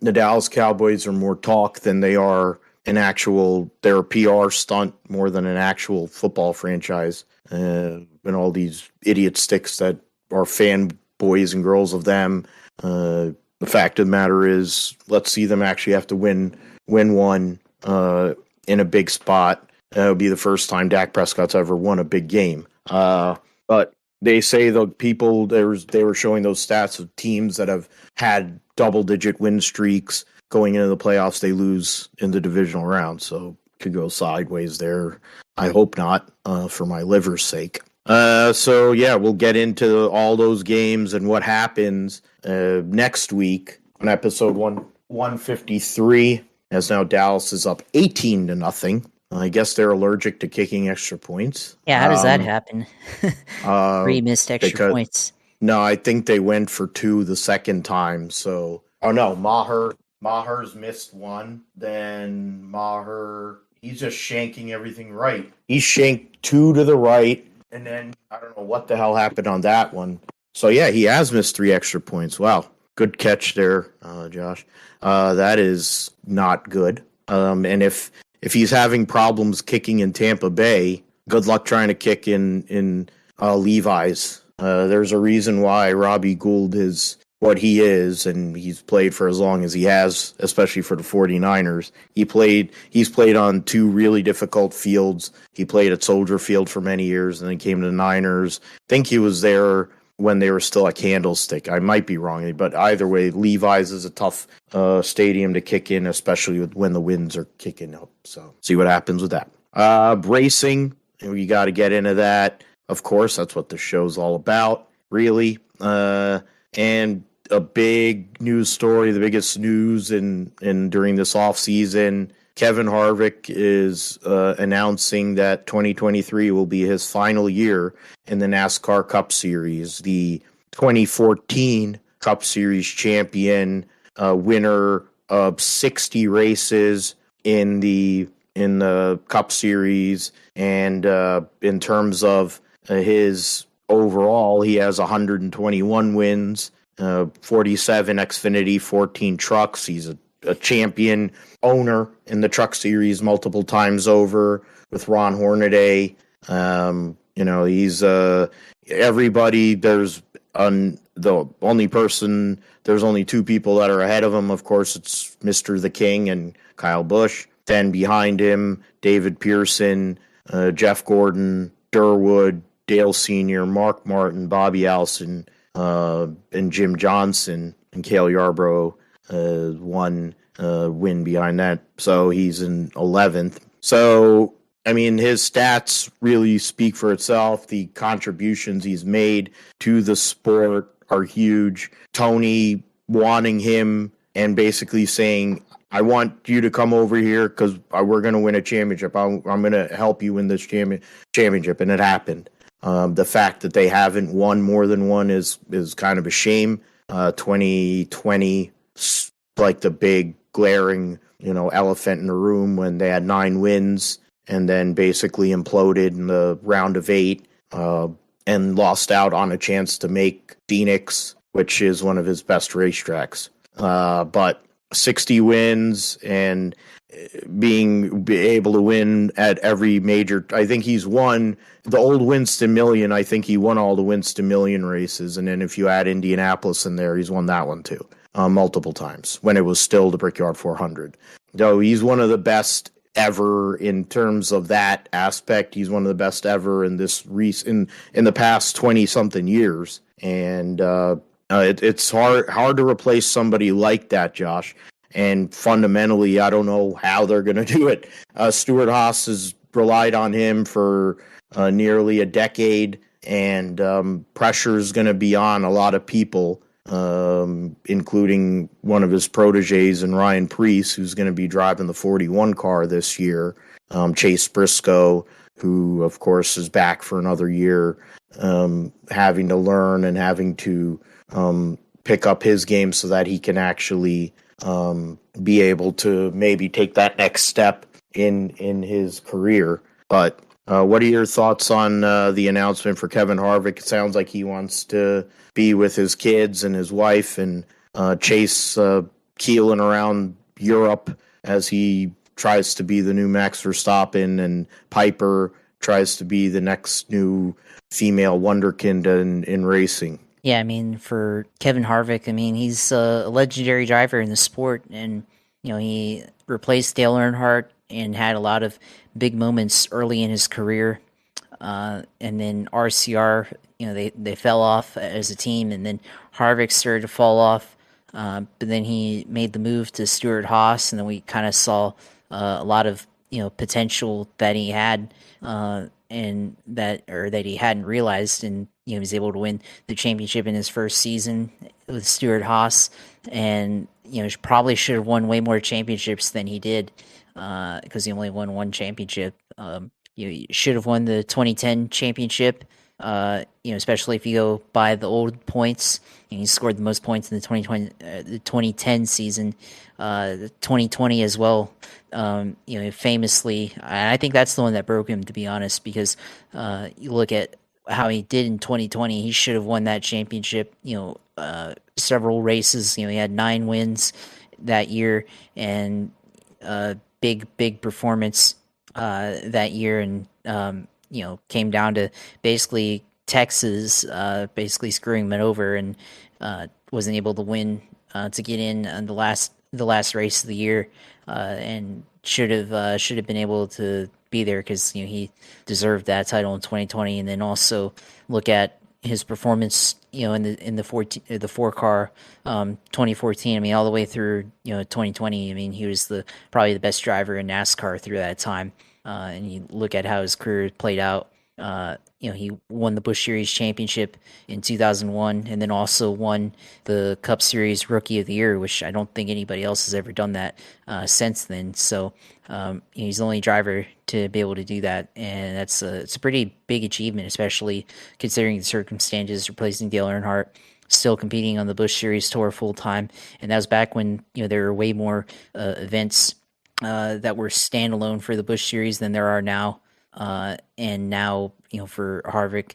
the Dallas Cowboys are more talk than they are they're a PR stunt more than an actual football franchise. And all these idiot sticks that are fanboys and girls of them. The fact of the matter is, let's see them actually have to win one in a big spot. It'll be the first time Dak Prescott's ever won a big game. But they say the people, they were showing those stats of teams that have had double-digit win streaks going into the playoffs, they lose in the divisional round. So it could go sideways there. I hope not, for my liver's sake. We'll get into all those games and what happens next week on episode 153, as now Dallas is up 18-0. I guess they're allergic to kicking extra points. Yeah, how does that happen? 3 missed extra points. No, I think they went for 2 the second time. So, Maher Maher's missed one, then Maher, he's just shanking everything right. He shanked 2 to the right, and then I don't know what the hell happened on that one. So yeah, he has missed 3 extra points. Wow. Good catch there, Josh. That is not good. And if he's having problems kicking in Tampa Bay, good luck trying to kick in Levi's. There's a reason why Robbie Gould is what he is, and he's played for as long as he has, especially for the 49ers. He's played on 2 really difficult fields. He played at Soldier Field for many years, and then came to the Niners. I think he was there when they were still a Candlestick. I might be wrong, but either way, Levi's is a tough stadium to kick in, especially when the winds are kicking up. So see what happens with that. Racing, you got to get into that. Of course, that's what the show's all about, really. And a big news story, the biggest news in during this off season, Kevin Harvick is announcing that 2023 will be his final year in the NASCAR Cup Series. The 2014 Cup Series champion, winner of 60 races in the Cup Series, and in terms of his overall, he has 121 wins, 47 Xfinity, 14 trucks. He's a champion owner in the Truck Series multiple times over with Ron Hornaday. He's everybody. There's there's only 2 people that are ahead of him. Of course, it's Mr. the King and Kyle Busch. Then behind him, David Pearson, Jeff Gordon, Durwood, Dale Sr., Mark Martin, Bobby Allison, and Jim Johnson, and Cale Yarborough one win behind that. So he's in 11th. So, I mean, his stats really speak for itself. The contributions he's made to the sport are huge. Tony wanting him and basically saying, I want you to come over here because we're going to win a championship. I'm going to help you win this championship. And it happened. The fact that they haven't won more than one is kind of a shame. 2020, like the big glaring, elephant in the room when they had 9 wins and then basically imploded in the round of 8, and lost out on a chance to make Phoenix, which is one of his best racetracks. But 60 wins and being able to win at every major. I think he's won the old Winston Million. I think he won all the Winston Million races. And then if you add Indianapolis in there, he's won that one too, multiple times when it was still the Brickyard 400. So he's one of the best ever in terms of that aspect. He's one of the best ever in this in the past 20 something years. And, it's hard to replace somebody like that, Josh. And fundamentally, I don't know how they're going to do it. Stuart Haas has relied on him for nearly a decade, and pressure is going to be on a lot of people, including one of his proteges and Ryan Preece, who's going to be driving the 41 car this year. Chase Briscoe, who, of course, is back for another year, having to learn and having to pick up his game so that he can actually be able to maybe take that next step in his career. But what are your thoughts on the announcement for Kevin Harvick? It sounds like he wants to be with his kids and his wife, and Chase keeling around Europe as he tries to be the new Max Verstappen, and Piper tries to be the next new female wonderkind in racing. Yeah, I mean, for Kevin Harvick, I mean, he's a legendary driver in the sport, and he replaced Dale Earnhardt and had a lot of big moments early in his career. And then RCR, they fell off as a team, and then Harvick started to fall off. But then he made the move to Stuart Haas, and then we kind of saw a lot of potential that he had, and that he hadn't realized, and he was able to win the championship in his first season with Stuart Haas, and probably should have won way more championships than he did, because he only won one championship. You should have won the 2010 championship, Especially if you go by the old points. He scored the most points in the 2010 season, the 2020 as well. Famously, I think that's the one that broke him, to be honest, because you look at how he did in 2020. He should have won that championship. Several races. He had 9 wins that year, and big performance that year, and came down to basically Texas basically screwing him over, and wasn't able to win to get in on the last race of the year, and should have been able to be there, because he deserved that title in 2020. And then also look at his performance, in the 4-car 2014. I mean, all the way through 2020. I mean, he was probably the best driver in NASCAR through that time. And you look at how his career played out. He won the Busch Series championship in 2001, and then also won the Cup Series Rookie of the Year, which I don't think anybody else has ever done that since then. So he's the only driver to be able to do that, and it's a pretty big achievement, especially considering the circumstances, replacing Dale Earnhardt, still competing on the Busch Series Tour full time. And that was back when there were way more events that were standalone for the Busch Series than there are now. And now, for Harvick,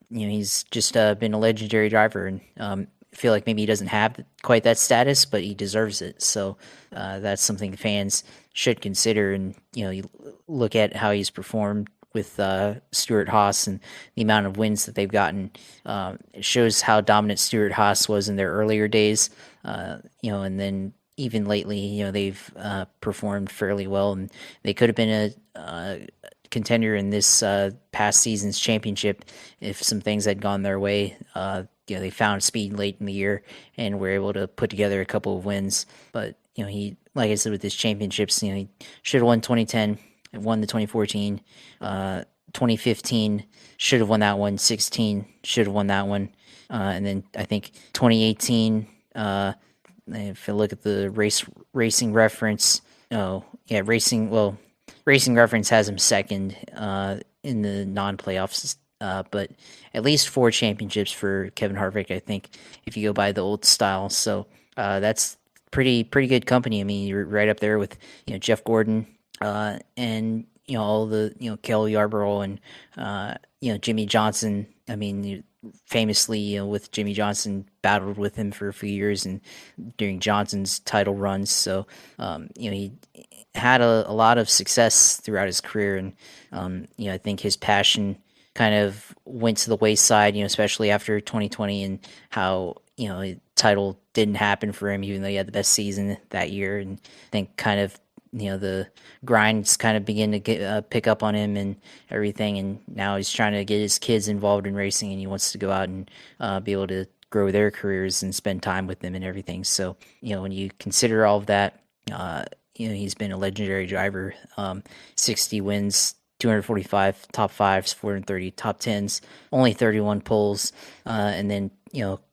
he's just been a legendary driver, and I feel like maybe he doesn't have quite that status, but he deserves it. So that's something fans should consider. And you look at how he's performed with Stewart-Haas and the amount of wins that they've gotten. It shows how dominant Stewart-Haas was in their earlier days, and then even lately, they've performed fairly well, and they could have been a contender in this past season's championship if some things had gone their way. They found speed late in the year and were able to put together a couple of wins. But he, like I said, with his championships, he should have won 2010, won the 2014, 2015 should have won that one, 16 should have won that one, and then I think 2018. If you look at the racing reference, Racing Reference has him second in the non-playoffs, but at least 4 championships for Kevin Harvick, I think, if you go by the old style. So that's pretty good company. I mean, you're right up there with Jeff Gordon and all the Cale Yarborough and Jimmie Johnson. I mean, famously, with Jimmie Johnson, battled with him for a few years and during Johnson's title runs. So he had a lot of success throughout his career, and I think his passion kind of went to the wayside, especially after 2020, and how title didn't happen for him, even though he had the best season that year. And I think kind of the grind's kind of begin to get pick up on him and everything, and now he's trying to get his kids involved in racing, and he wants to go out and be able to grow their careers and spend time with them and everything. So when you consider all of that, he's been a legendary driver. 60 wins, 245 top 5s, 430 top 10s, only 31 poles, and then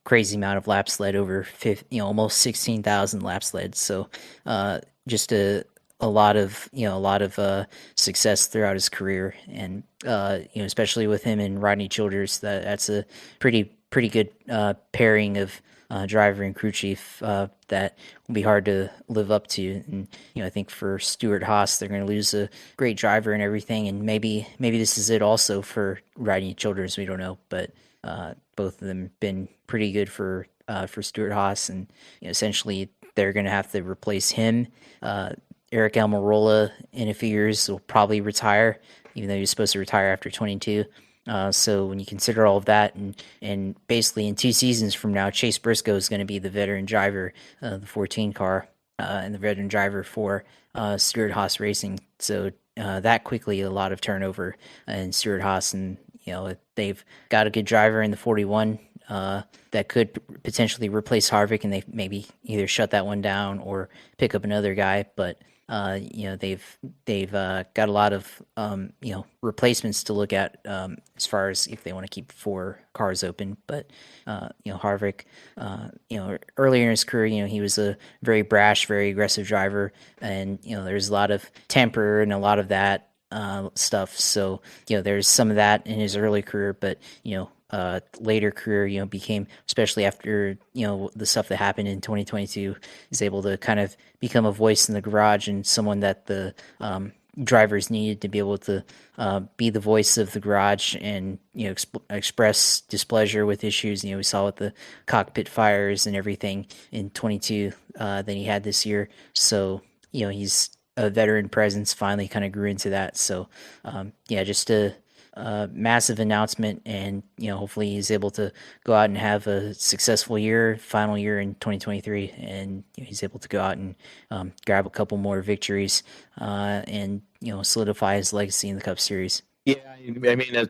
crazy amount of laps led, over almost 16,000 laps led. So just a lot of success throughout his career, and especially with him and Rodney Childers, that's a pretty good pairing of driver and crew chief that will be hard to live up to. And I think for Stewart-Haas, they're going to lose a great driver and everything, and maybe this is it also for Rodney Childers. We don't know, but both of them have been pretty good for Stewart-Haas, and essentially they're going to have to replace him. Eric Almirola in a few years will probably retire, even though he was supposed to retire after 22. So when you consider all of that, and basically in 2 seasons from now, Chase Briscoe is going to be the veteran driver, the 14 car, and the veteran driver for Stewart-Haas Racing. So that quickly, a lot of turnover in Stewart-Haas, and they've got a good driver in the 41 that could potentially replace Harvick, and they maybe either shut that one down or pick up another guy. But they've got a lot of replacements to look at as far as if they want to keep 4 cars open. But Harvick, earlier in his career, he was a very brash, very aggressive driver, and there's a lot of temper and a lot of that stuff. So, there's some of that in his early career, but, later career, became, especially after, the stuff that happened in 2022, is able to kind of become a voice in the garage and someone that the drivers needed to be able to be the voice of the garage and, express displeasure with issues. We saw with the cockpit fires and everything in 22 that he had this year. So, he's a veteran presence, finally kind of grew into that. So, just a massive announcement, and hopefully he's able to go out and have a successful year, final year in 2023, and he's able to go out and grab a couple more victories and solidify his legacy in the Cup Series. Yeah, I mean,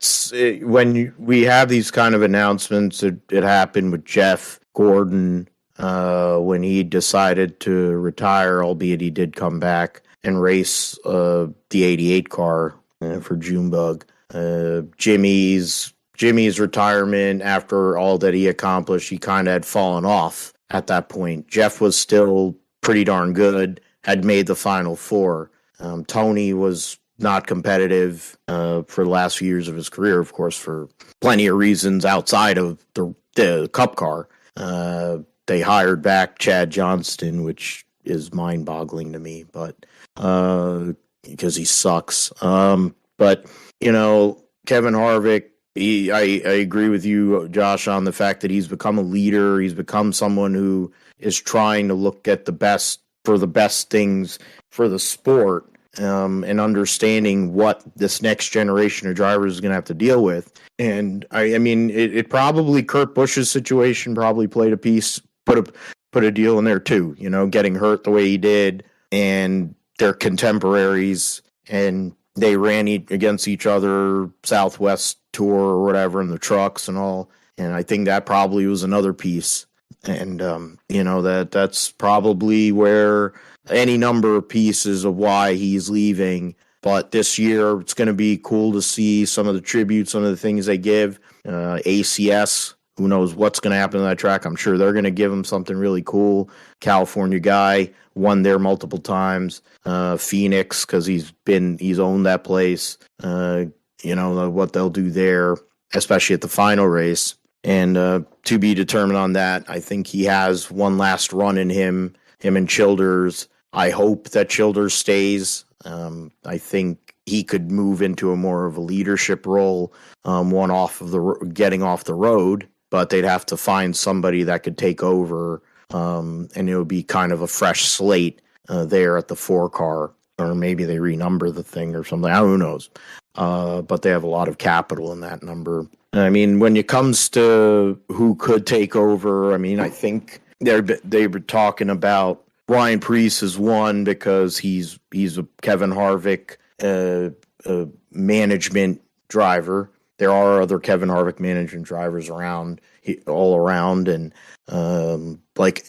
when we have these kind of announcements. It happened with Jeff Gordon when he decided to retire, albeit he did come back and race the 88 car for Junebug. Jimmie's retirement, after all that he accomplished, he kind of had fallen off at that point. Jeff was still pretty darn good, had made the Final Four. Tony was not competitive for the last few years of his career, of course, for plenty of reasons outside of the Cup car. They hired back Chad Johnston, which is mind-boggling to me, but because he sucks. But Kevin Harvick, I agree with you, Josh, on the fact that he's become a leader. He's become someone who is trying to look at the best things for the sport, and understanding what this next generation of drivers is going to have to deal with. And I mean, it probably, Kurt Busch's situation probably played a piece, put a deal in there too, getting hurt the way he did, and their contemporaries, and they ran against each other, Southwest Tour or whatever, in the trucks and all. And I think that probably was another piece. And, that's probably where any number of pieces of why he's leaving. But this year, it's going to be cool to see some of the tributes, some of the things they give. ACS, who knows what's going to happen to that track. I'm sure they're going to give him something really cool. California guy, won there multiple times. Phoenix, because he's owned that place. What they'll do there, especially at the final race. And to be determined on that. I think he has one last run in him and Childers. I hope that Childers stays. I think he could move into a more of a leadership role, getting off the road, but they'd have to find somebody that could take over, and it would be kind of a fresh slate there at the 4 car, or maybe they renumber the thing or something. Who knows? But they have a lot of capital in that number. I mean, when it comes to who could take over, I mean, I think they were talking about Ryan Preece is one, because he's a Kevin Harvick management driver. There are other Kevin Harvick management drivers all around, and like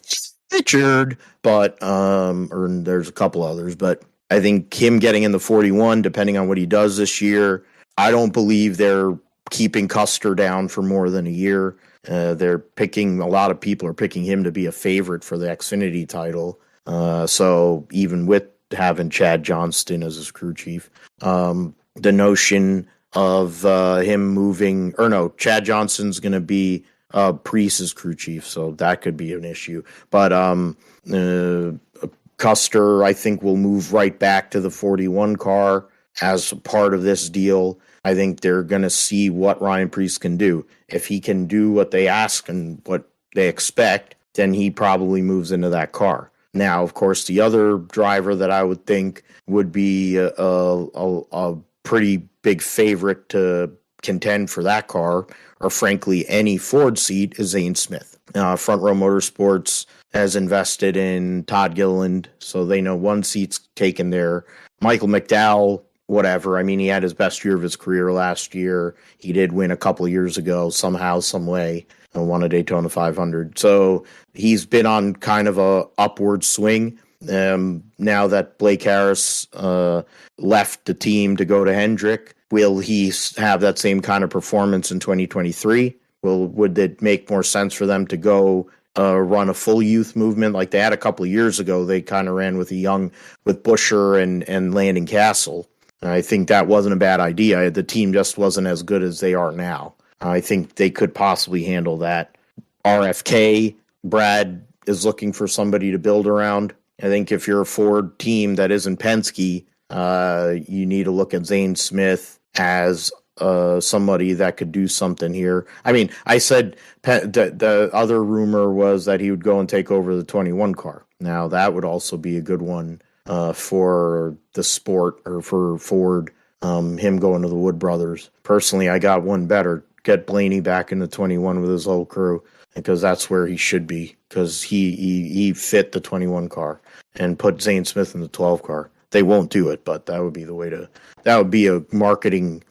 Richard, but or there's a couple others, but I think him getting in the 41, depending on what he does this year, I don't believe they're keeping Custer down for more than a year. A lot of people are picking him to be a favorite for the Xfinity title. So even with having Chad Johnston as his crew chief, the notion of him moving, Chad Johnston's going to be Preece's crew chief, so that could be an issue. But Custer, I think, will move right back to the 41 car as part of this deal. I think they're going to see what Ryan Preece can do. If he can do what they ask and what they expect, then he probably moves into that car. Now, of course, the other driver that I would think would be a pretty big favorite to contend for that car, or frankly any Ford seat, is Zane Smith. Front Row Motorsports has invested in Todd Gilliland, so they know one seat's taken there. Michael McDowell, whatever. I mean, he had his best year of his career last year. He did win a couple of years ago, somehow, some way, and won a Daytona 500. So he's been on kind of a upward swing. Now that Blake Harris left the team to go to Hendrick, will he have that same kind of performance in 2023? Would it make more sense for them to go run a full youth movement like they had a couple of years ago? They kind of ran with Busher and Landon Castle. And I think that wasn't a bad idea. The team just wasn't as good as they are now. I think they could possibly handle that. RFK, Brad is looking for somebody to build around. I think if you're a Ford team that isn't Penske, you need to look at Zane Smith as somebody that could do something here. I mean, I said the other rumor was that he would go and take over the 21 car. Now, that would also be a good one for the sport or for Ford, him going to the Wood Brothers. Personally, I got one better. Get Blaney back in the 21 with his whole crew, because that's where he should be, because he fit the 21 car, and put Zane Smith in the 12 car. They won't do it, but that would be the way that would be a marketing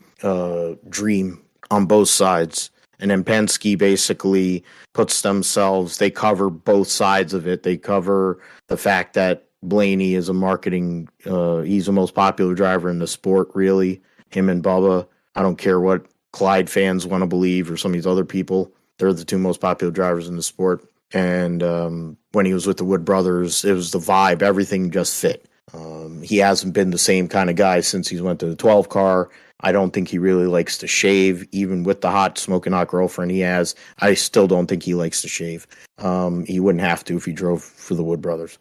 dream on both sides. And then Penske basically puts themselves, they cover both sides of it. They cover the fact that Blaney is a marketing, he's the most popular driver in the sport, really. Him and Bubba. I don't care what Clyde fans want to believe or some of these other people. They're the two most popular drivers in the sport. And when he was with the Wood Brothers, it was the vibe. Everything just fit. He hasn't been the same kind of guy since he went to the 12 car. I don't think he really likes to shave, even with the smoking hot girlfriend he has. I still don't think he likes to shave. He wouldn't have to if he drove for the Wood Brothers.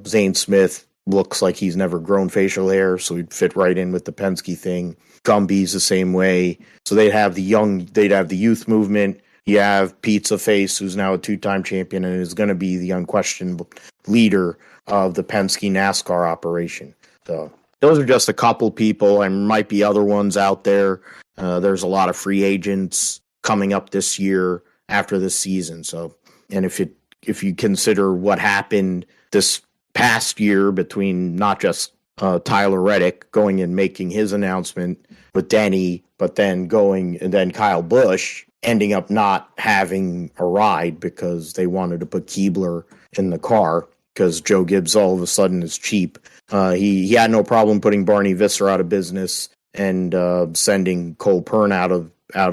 Zane Smith looks like he's never grown facial hair, so he'd fit right in with the Penske thing. Gumby's the same way. So they'd have the youth movement. You have Pizza Face, who's now a two-time champion and is going to be the unquestioned leader of the Penske NASCAR operation. So those are just a couple people. There might be other ones out there. There's a lot of free agents coming up this year after this season. So, and if you consider what happened this past year between not just Tyler Reddick going and making his announcement with Denny, but then Kyle Busch ending up not having a ride because they wanted to put Keebler in the car because Joe Gibbs all of a sudden is cheap. He had no problem putting Barney Visser out of business and sending Cole Pern out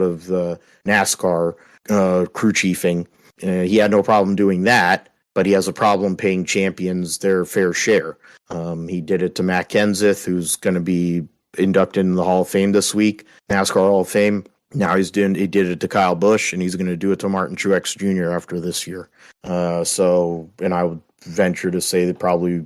of the NASCAR crew chiefing. He had no problem doing that, but he has a problem paying champions their fair share. He did it to Matt Kenseth, who's going to be inducted in the Hall of Fame this week, NASCAR Hall of Fame. Now he did it to Kyle Busch, and he's going to do it to Martin Truex Jr. after this year. And I would venture to say that probably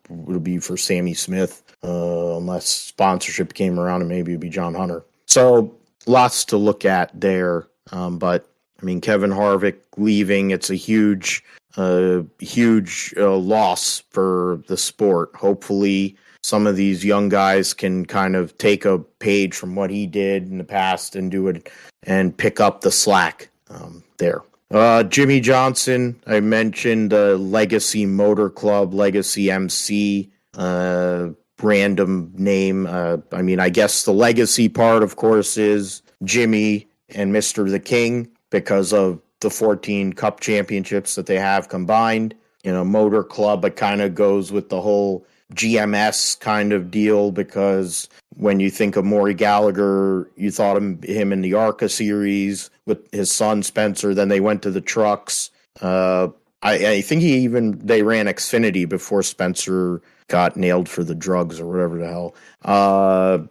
would be for Sammy Smith, unless sponsorship came around, and maybe it'd be John Hunter. So lots to look at there. But I mean, Kevin Harvick leaving, it's a huge loss for the sport. Hopefully some of these young guys can kind of take a page from what he did in the past and do it and pick up the slack there. Jimmie Johnson, I mentioned Legacy Motor Club, Legacy MC, random name. I mean, I guess the legacy part, of course, is Jimmy and Mr. the King because of the 14 Cup championships that they have combined. Motor Club, it kind of goes with the whole GMS kind of deal, because when you think of Maury Gallagher, you thought of him in the ARCA series with his son Spencer. Then they went to the trucks. I think they ran Xfinity before Spencer got nailed for the drugs or whatever the hell.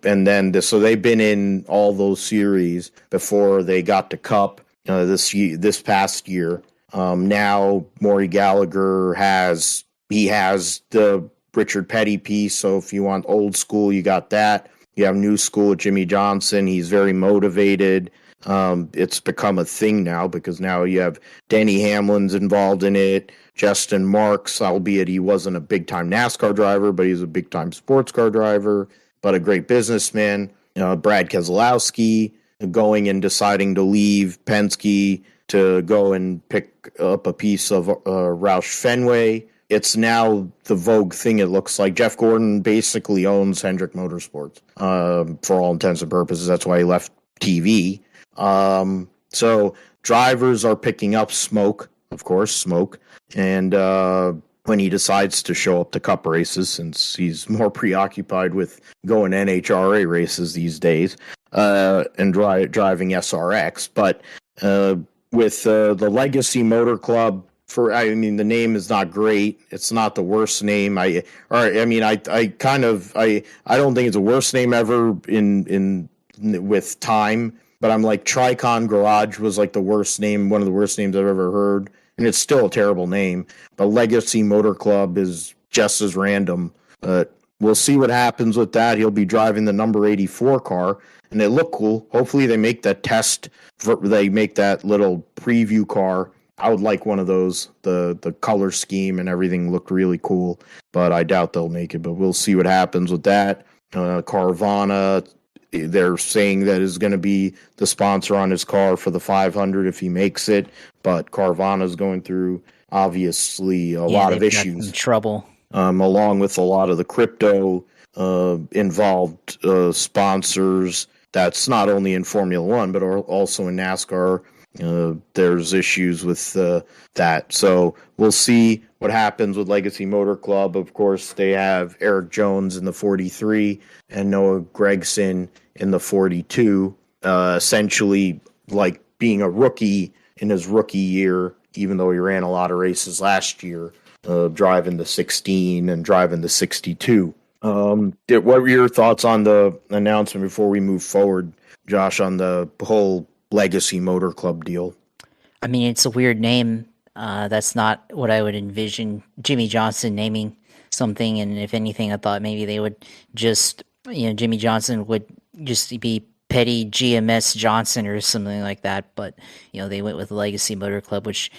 And then so they've been in all those series before they got to Cup this past year. Now Maury Gallagher has the Richard Petty piece. So if you want old school, you got that. You have new school with Jimmie Johnson. He's very motivated. It's become a thing now because now you have Denny Hamlin's involved in it. Justin Marks, albeit he wasn't a big-time NASCAR driver, but he's a big-time sports car driver, but a great businessman. Brad Keselowski going and deciding to leave Penske to go and pick up a piece of Roush Fenway. It's now the vogue thing, it looks like. Jeff Gordon basically owns Hendrick Motorsports for all intents and purposes. That's why he left TV. So drivers are picking up Smoke, and when he decides to show up to Cup races, since he's more preoccupied with going NHRA races these days and driving SRX. But with the Legacy Motor Club, I mean, the name is not great. It's not the worst name. I don't think it's the worst name ever in with time, but I'm like Tricon Garage was like the worst name, one of the worst names I've ever heard, and it's still a terrible name. But Legacy Motor Club is just as random. But we'll see what happens with that. He'll be driving the number 84 car, and it looked cool. Hopefully they make that they make that little preview car. I would like one of those. The color scheme and everything looked really cool, but I doubt they'll make it. But we'll see what happens with that. Carvana, they're saying that is going to be the sponsor on his car for the 500 if he makes it. But Carvana's going through, obviously, a lot of issues. Some trouble. Along with a lot of the crypto involved sponsors. That's not only in Formula One, but also in NASCAR. There's issues with that. So we'll see what happens with Legacy Motor Club. Of course, they have Eric Jones in the 43 and Noah Gragson in the 42, essentially like being a rookie in his rookie year, even though he ran a lot of races last year, driving the 16 and driving the 62. What were your thoughts on the announcement before we move forward, Josh, on the whole Legacy Motor Club deal? I mean, it's a weird name. That's not what I would envision Jimmie Johnson naming something. And if anything, I thought maybe they would just, Jimmie Johnson would just be PettyGMS Johnson or something like that. But, they went with Legacy Motor Club, which,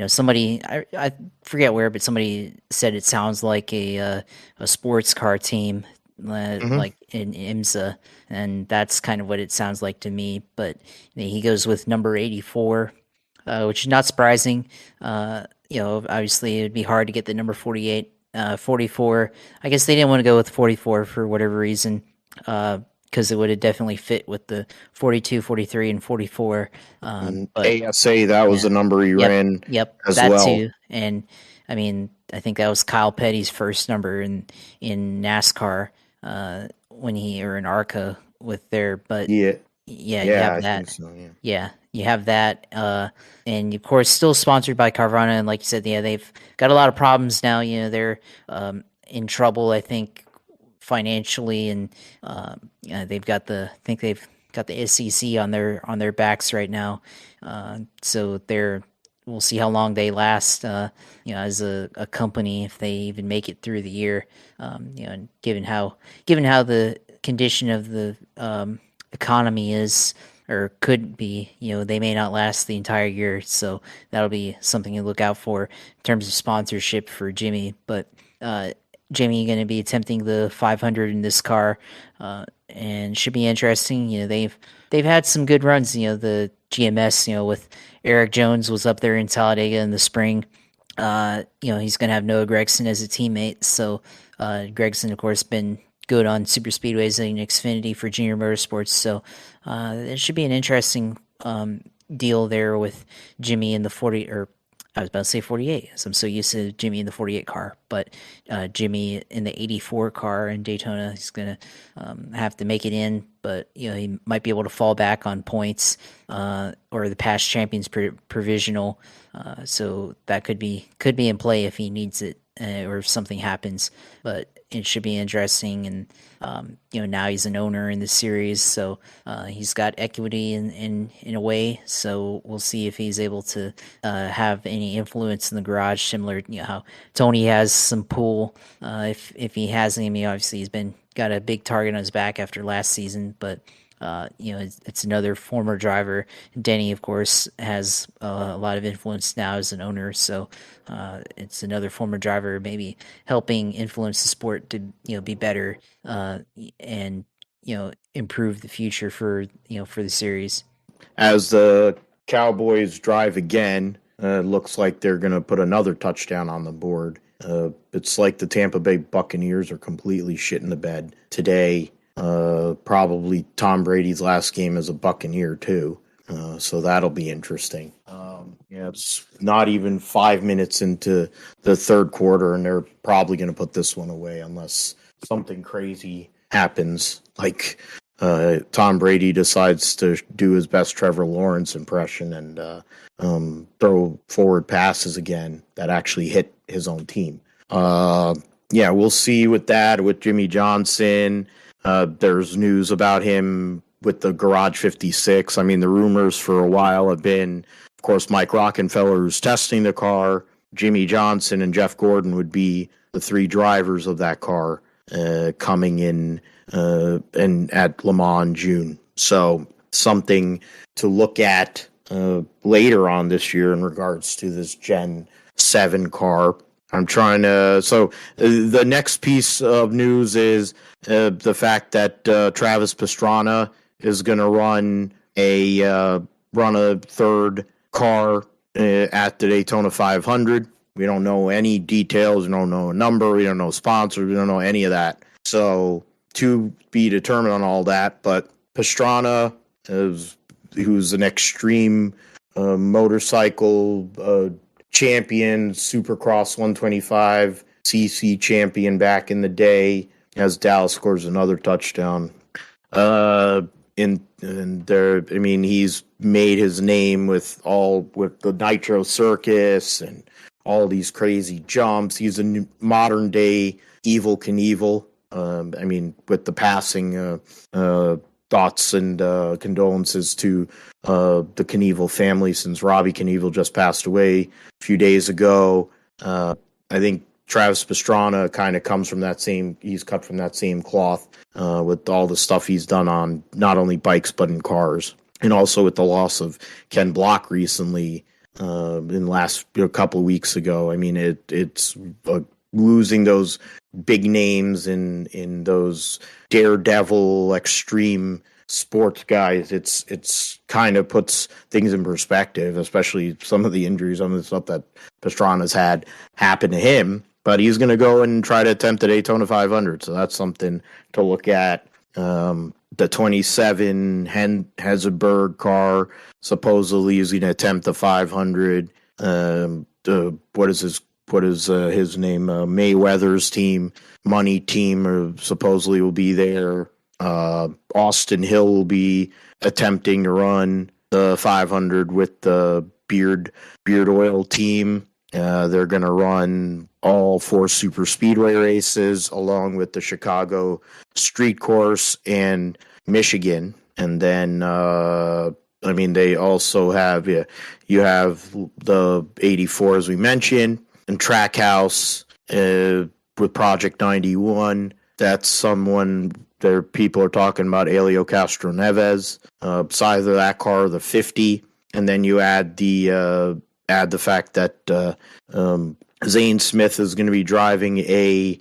somebody, I forget where, but somebody said it sounds like a sports car team, like in IMSA. And that's kind of what it sounds like to me. But he goes with number 84, which is not surprising. Obviously it'd be hard to get the number 48, 44. I guess they didn't want to go with 44 for whatever reason, because it would have definitely fit with the 42, 43, and 44. But ASA, that was the number he ran as that well. Too. And, I mean, I think that was Kyle Petty's first number in NASCAR when or in ARCA with their, but you have that. I think so, yeah, you have that. And of course, still sponsored by Carvana. And like you said, they've got a lot of problems now. They're in trouble, I think, financially, and they've got the SEC on their backs right now. So we'll see how long they last, as a company, if they even make it through the year. And given how the condition of the economy is or could be, they may not last the entire year. So that'll be something to look out for in terms of sponsorship for Jimmie. But Jimmie going to be attempting the 500 in this car, and should be interesting. They've had some good runs. The GMS, with Eric Jones was up there in Talladega in the spring. He's going to have Noah Gragson as a teammate. So Gragson, of course, been good on super speedways and Xfinity for Junior Motorsports. So it should be an interesting deal there with Jimmie in the 40, or I was about to say 48, so I'm so used to Jimmie in the 48 car, but Jimmie in the 84 car in Daytona, he's going to have to make it in, but he might be able to fall back on points or the past champions provisional, so that could be in play if he needs it or if something happens, but it should be interesting. And now he's an owner in the series, so he's got equity in a way. So we'll see if he's able to have any influence in the garage, similar how Tony has some pull. If he has any, obviously he's got a big target on his back after last season, but it's another former driver. Denny, of course, has a lot of influence now as an owner, so it's another former driver maybe helping influence the sport to be better and improve the future for the series. As the Cowboys drive again, looks like they're going to put another touchdown on the board. It's like the Tampa Bay Buccaneers are completely shit in the bed today. Probably Tom Brady's last game as a Buccaneer too. So that'll be interesting. It's not even 5 minutes into the third quarter, and they're probably going to put this one away unless something crazy happens. Like Tom Brady decides to do his best Trevor Lawrence impression and throw forward passes again that actually hit his own team. Yeah, we'll see with that, with Jimmie Johnson. There's news about him with the Garage 56. I mean, the rumors for a while have been, of course, Mike Rockenfeller, who's testing the car, Jimmie Johnson, and Jeff Gordon would be the three drivers of that car coming in and at Le Mans in June. So something to look at later on this year in regards to this Gen 7 car. I'm trying to. So the next piece of news is the fact that Travis Pastrana is going to run a third car at the Daytona 500. We don't know any details. We don't know a number. We don't know sponsors. We don't know any of that. So to be determined on all that. But Pastrana, who's an extreme motorcycle champion, Supercross 125 CC champion back in the day, as Dallas scores another touchdown. He's made his name with the Nitro Circus and all these crazy jumps. He's a modern day Evel Knievel. With the passing, thoughts and condolences to the Knievel family, since Robbie Knievel just passed away a few days ago. I think Travis Pastrana kind of comes from he's cut from that same cloth with all the stuff he's done on not only bikes but in cars. And also with the loss of Ken Block recently in the last couple of weeks ago. I mean, it's losing those big names in those daredevil extreme sports guys. It's kind of puts things in perspective, especially some of the injuries, some of the stuff that Pastrana's had happen to him. But he's going to go and try to attempt the Daytona 500, so that's something to look at. The 27 Hesselberg car supposedly is going to attempt the 500. What is his name? Mayweather's team, Money Team, supposedly will be there. Austin Hill will be attempting to run the 500 with the Beard Oil team. They're going to run all 4 super speedway races along with the Chicago street course and Michigan. And then, they also have, you have the 84, as we mentioned, and Trackhouse with Project 91. That's someone there. People are talking about Helio Castro Neves. It's either that car or the 50. And then you add the fact that Zane Smith is going to be driving a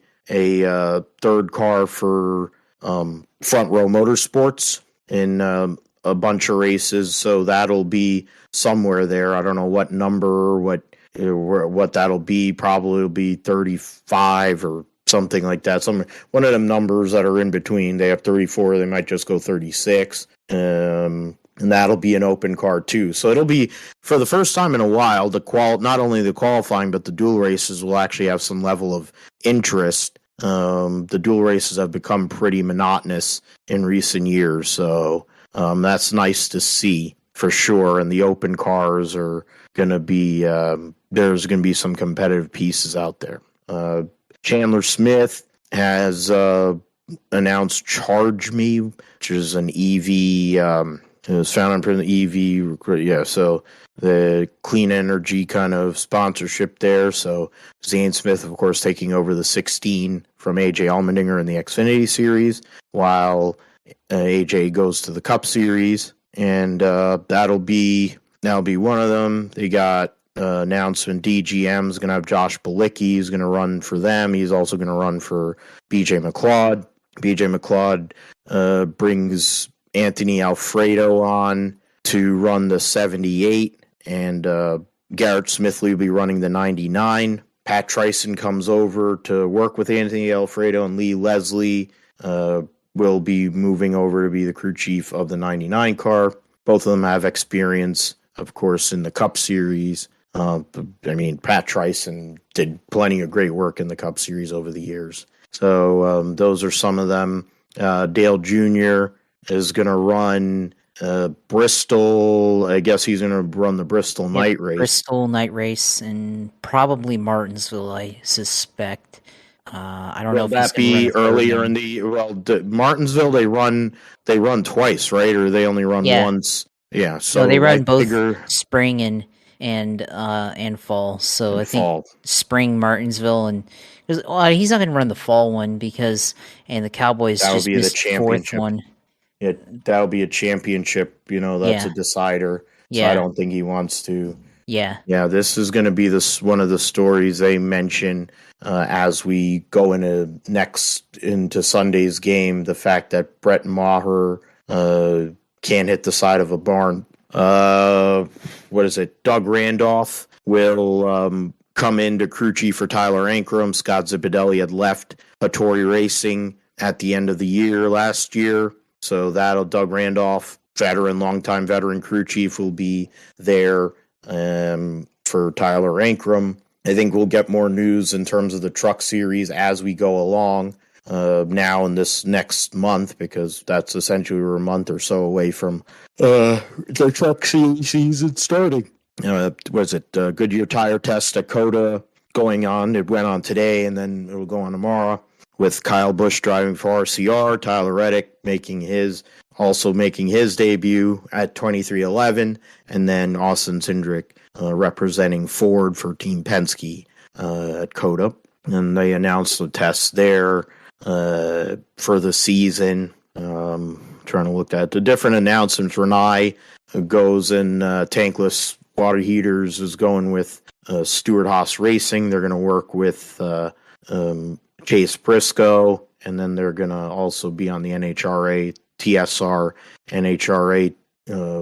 third car for Front Row Motorsports in a bunch of races. So that'll be somewhere there. I don't know what number or what that'll be. Probably will be 35 or something like that. One of them numbers that are in between. They have 34. They might just go 36. And that'll be an open car too. So it'll be, for the first time in a while, not only the qualifying, but the dual races will actually have some level of interest. The dual races have become pretty monotonous in recent years. So that's nice to see for sure. And the open cars are going to be, there's going to be some competitive pieces out there. Chandler Smith has announced Charge Me, which is an EV, it was found in the EV, yeah. So the clean energy kind of sponsorship there. So Zane Smith, of course, taking over the 16 from AJ Allmendinger in the Xfinity Series, while AJ goes to the Cup Series, and that'll be one of them. They got announcement. DGM is going to have Josh Bilicki. He's going to run for them. He's also going to run for BJ McLeod. BJ McLeod brings Anthony Alfredo on to run the 78, and Garrett Smithley will be running the 99. Pat Tryson comes over to work with Anthony Alfredo, and Lee Leslie will be moving over to be the crew chief of the 99 car. Both of them have experience, of course, in the Cup Series. Pat Tryson did plenty of great work in the Cup Series over the years. So those are some of them. Dale Jr., is going to run Bristol. I guess he's going to run the Bristol night race. Bristol night race, and probably Martinsville, I suspect. I don't know if that be earlier in the Martinsville. They run twice, right? Or they only run once. Yeah, so no, they run both spring and fall. So I think spring Martinsville, and he's not going to run the fall one because the Cowboys just missed the fourth one. Yeah, that'll be a championship. That's a decider. So I don't think he wants to. Yeah. Yeah, this is going to be one of the stories they mention as we go into Sunday's game. The fact that Brett Maher can't hit the side of a barn. What is it? Doug Randolph will come into crew chief for Tyler Ankrum. Scott Zipadelli had left Hattori Racing at the end of the year last year. So Doug Randolph, longtime veteran crew chief, will be there for Tyler Ankrum. I think we'll get more news in terms of the truck series as we go along now in this next month, because that's essentially we're a month or so away from the truck season starting. Was it Goodyear tire test at Coda going on? It went on today, and then it will go on tomorrow, with Kyle Busch driving for RCR, Tyler Reddick making his debut at 2311, and then Austin Cindric representing Ford for Team Penske at Coda. And they announced the tests there for the season. Trying to look at the different announcements. Renai goes in tankless water heaters, is going with Stewart Haas Racing. They're going to work with Chase Briscoe, and then they're going to also be on the NHRA, TSR, NHRA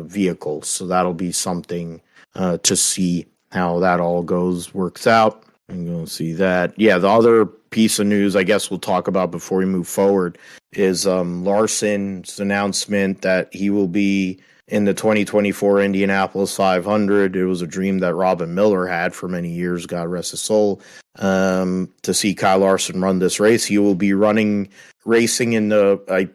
vehicles. So that'll be something to see how that all works out. I'm going to see that. Yeah, the other piece of news I guess we'll talk about before we move forward is Larson's announcement that he will be in the 2024 Indianapolis 500. It was a dream that Robin Miller had for many years, God rest his soul, to see Kyle Larson run this race. He will be racing in the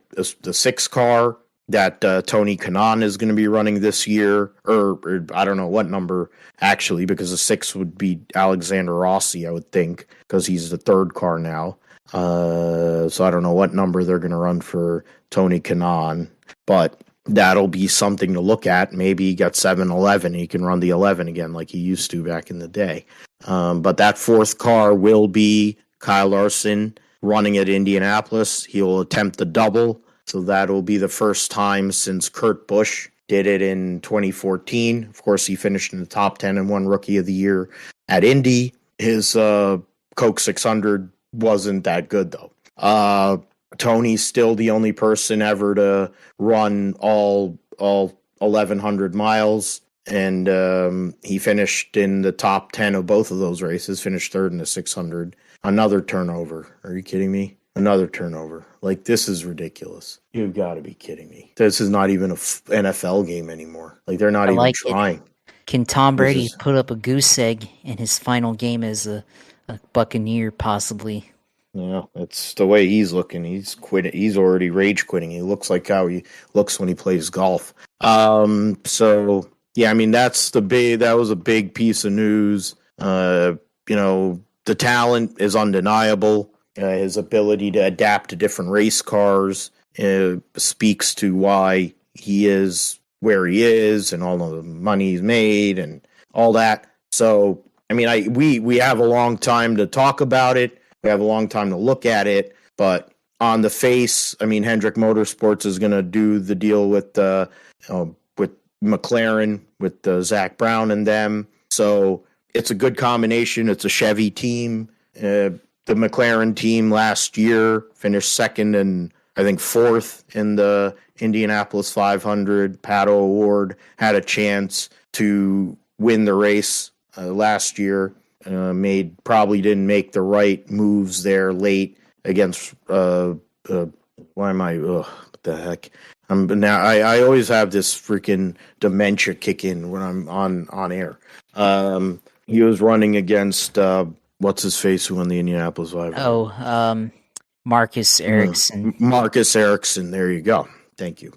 6 car that Tony Kanaan is going to be running this year, or I don't know what number actually, because the 6 would be Alexander Rossi, I would think, because he's the 3rd car now. So I don't know what number they're going to run for Tony Kanaan, but that'll be something to look at. Maybe he got 7-11. He can run the 11 again like he used to back in the day. But that 4th car will be Kyle Larson running at Indianapolis. He'll attempt the double. So that'll be the first time since Kurt Busch did it in 2014. Of course, he finished in the top 10 and won Rookie of the Year at Indy. His Coke 600 wasn't that good, though. Tony's still the only person ever to run all 1,100 miles, and he finished in the top 10 of both of those races, finished 3rd in the 600. Another turnover. Are you kidding me? Another turnover. Like, this is ridiculous. You've got to be kidding me. This is not even an NFL game anymore. Like, they're not even trying. Can Tom Brady put up a goose egg in his final game as a Buccaneer, possibly? Yeah, it's the way he's looking. He's quitting. He's already rage quitting. He looks like how he looks when he plays golf. So yeah, I mean that was a big piece of news. The talent is undeniable. His ability to adapt to different race cars speaks to why he is where he is and all of the money he's made and all that. So I mean, we have a long time to talk about it. We have a long time to look at it, but on the face, I mean, Hendrick Motorsports is going to do the deal with McLaren, with Zach Brown and them. So it's a good combination. It's a Chevy team. The McLaren team last year finished 2nd and I think 4th in the Indianapolis 500. Pato O'Ward had a chance to win the race last year. Probably didn't make the right moves there late against what the heck? I always have this freaking dementia kick in when I'm on air. He was running against what's his face who won the Indianapolis 500? Marcus Ericsson. Marcus Ericsson, there you go. Thank you.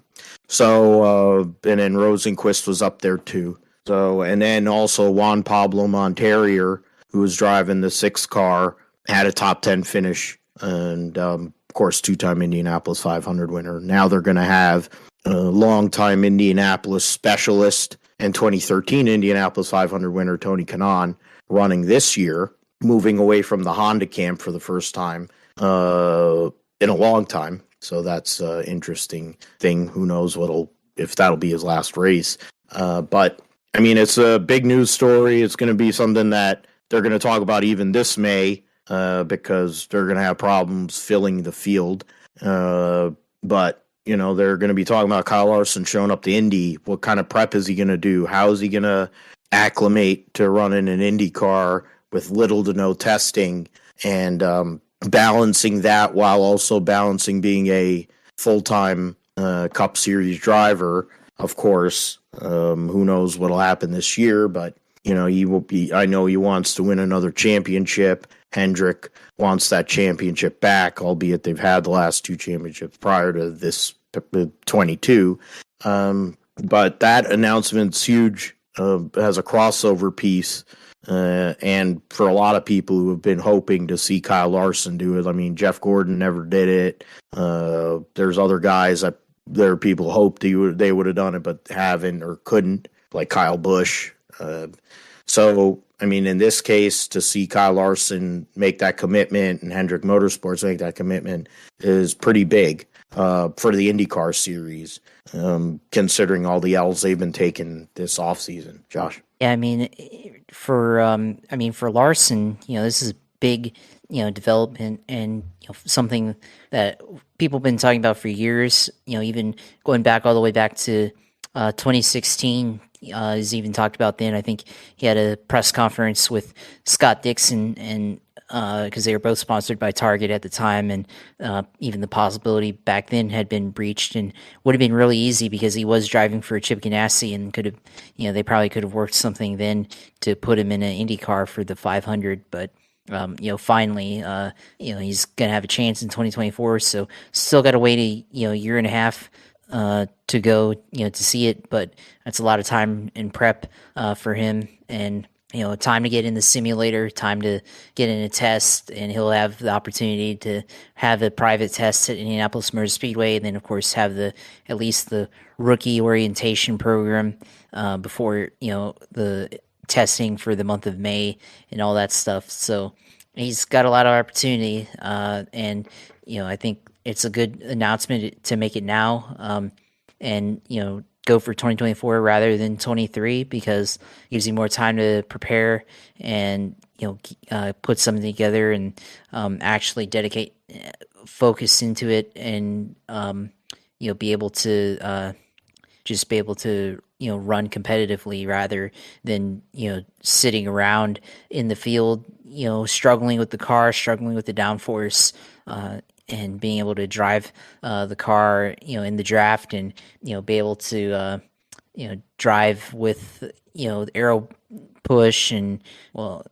So, and then Rosenquist was up there too. So, and then also Juan Pablo Montoya, who was driving the 6 car, had a top 10 finish. And, of course, 2-time Indianapolis 500 winner. Now they're going to have a long-time Indianapolis specialist and 2013 Indianapolis 500 winner Tony Kanaan running this year, moving away from the Honda camp for the first time in a long time. So that's an interesting thing. Who knows if that'll be his last race. But, I mean, it's a big news story. It's going to be something that they're going to talk about even this May because they're going to have problems filling the field. But, you know, they're going to be talking about Kyle Larson showing up to Indy. What kind of prep is he going to do? How is he going to acclimate to running an Indy car with little to no testing and balancing that while also balancing being a full-time Cup Series driver? Of course, who knows what'll happen this year, but you know, I know he wants to win another championship. Hendrick wants that championship back, albeit they've had the last 2 championships prior to this 22. But that announcement's huge, has a crossover piece. And for a lot of people who have been hoping to see Kyle Larson do it, I mean, Jeff Gordon never did it. There's other guys that there are people hoped they would have done it, but haven't or couldn't, like Kyle Busch. So, I mean, in this case, to see Kyle Larson make that commitment and Hendrick Motorsports make that commitment is pretty big for the IndyCar series, considering all the L's they've been taking this offseason. Josh? Yeah, I mean, for Larson, you know, this is big, you know, development and you know, something that people have been talking about for years. You know, even going back all the way back to 2016. Is even talked about then. I think he had a press conference with Scott Dixon, and because they were both sponsored by Target at the time, and even the possibility back then had been breached, and would have been really easy because he was driving for Chip Ganassi, and could have, you know, they probably could have worked something then to put him in an Indy car for the 500, but. You know, finally, you know, he's gonna have a chance in 2024. So still got to wait a year and a half to go, you know, to see it, but that's a lot of time in prep for him, and you know, time to get in the simulator, time to get in a test, and he'll have the opportunity to have a private test at Indianapolis Motor Speedway, and then of course have at least the rookie orientation program before, you know, the testing for the month of May and all that stuff. So he's got a lot of opportunity, and you know, I think it's a good announcement to make it now, and you know, go for 2024 rather than 23 because it gives you more time to prepare and you know, put something together and actually dedicate focus into it, and you know, be able to just be able to, you know, run competitively rather than, you know, sitting around in the field, you know, struggling with the car, struggling with the downforce, and being able to drive the car, you know, in the draft, and you know, be able to you know, drive with, you know, aero push and well,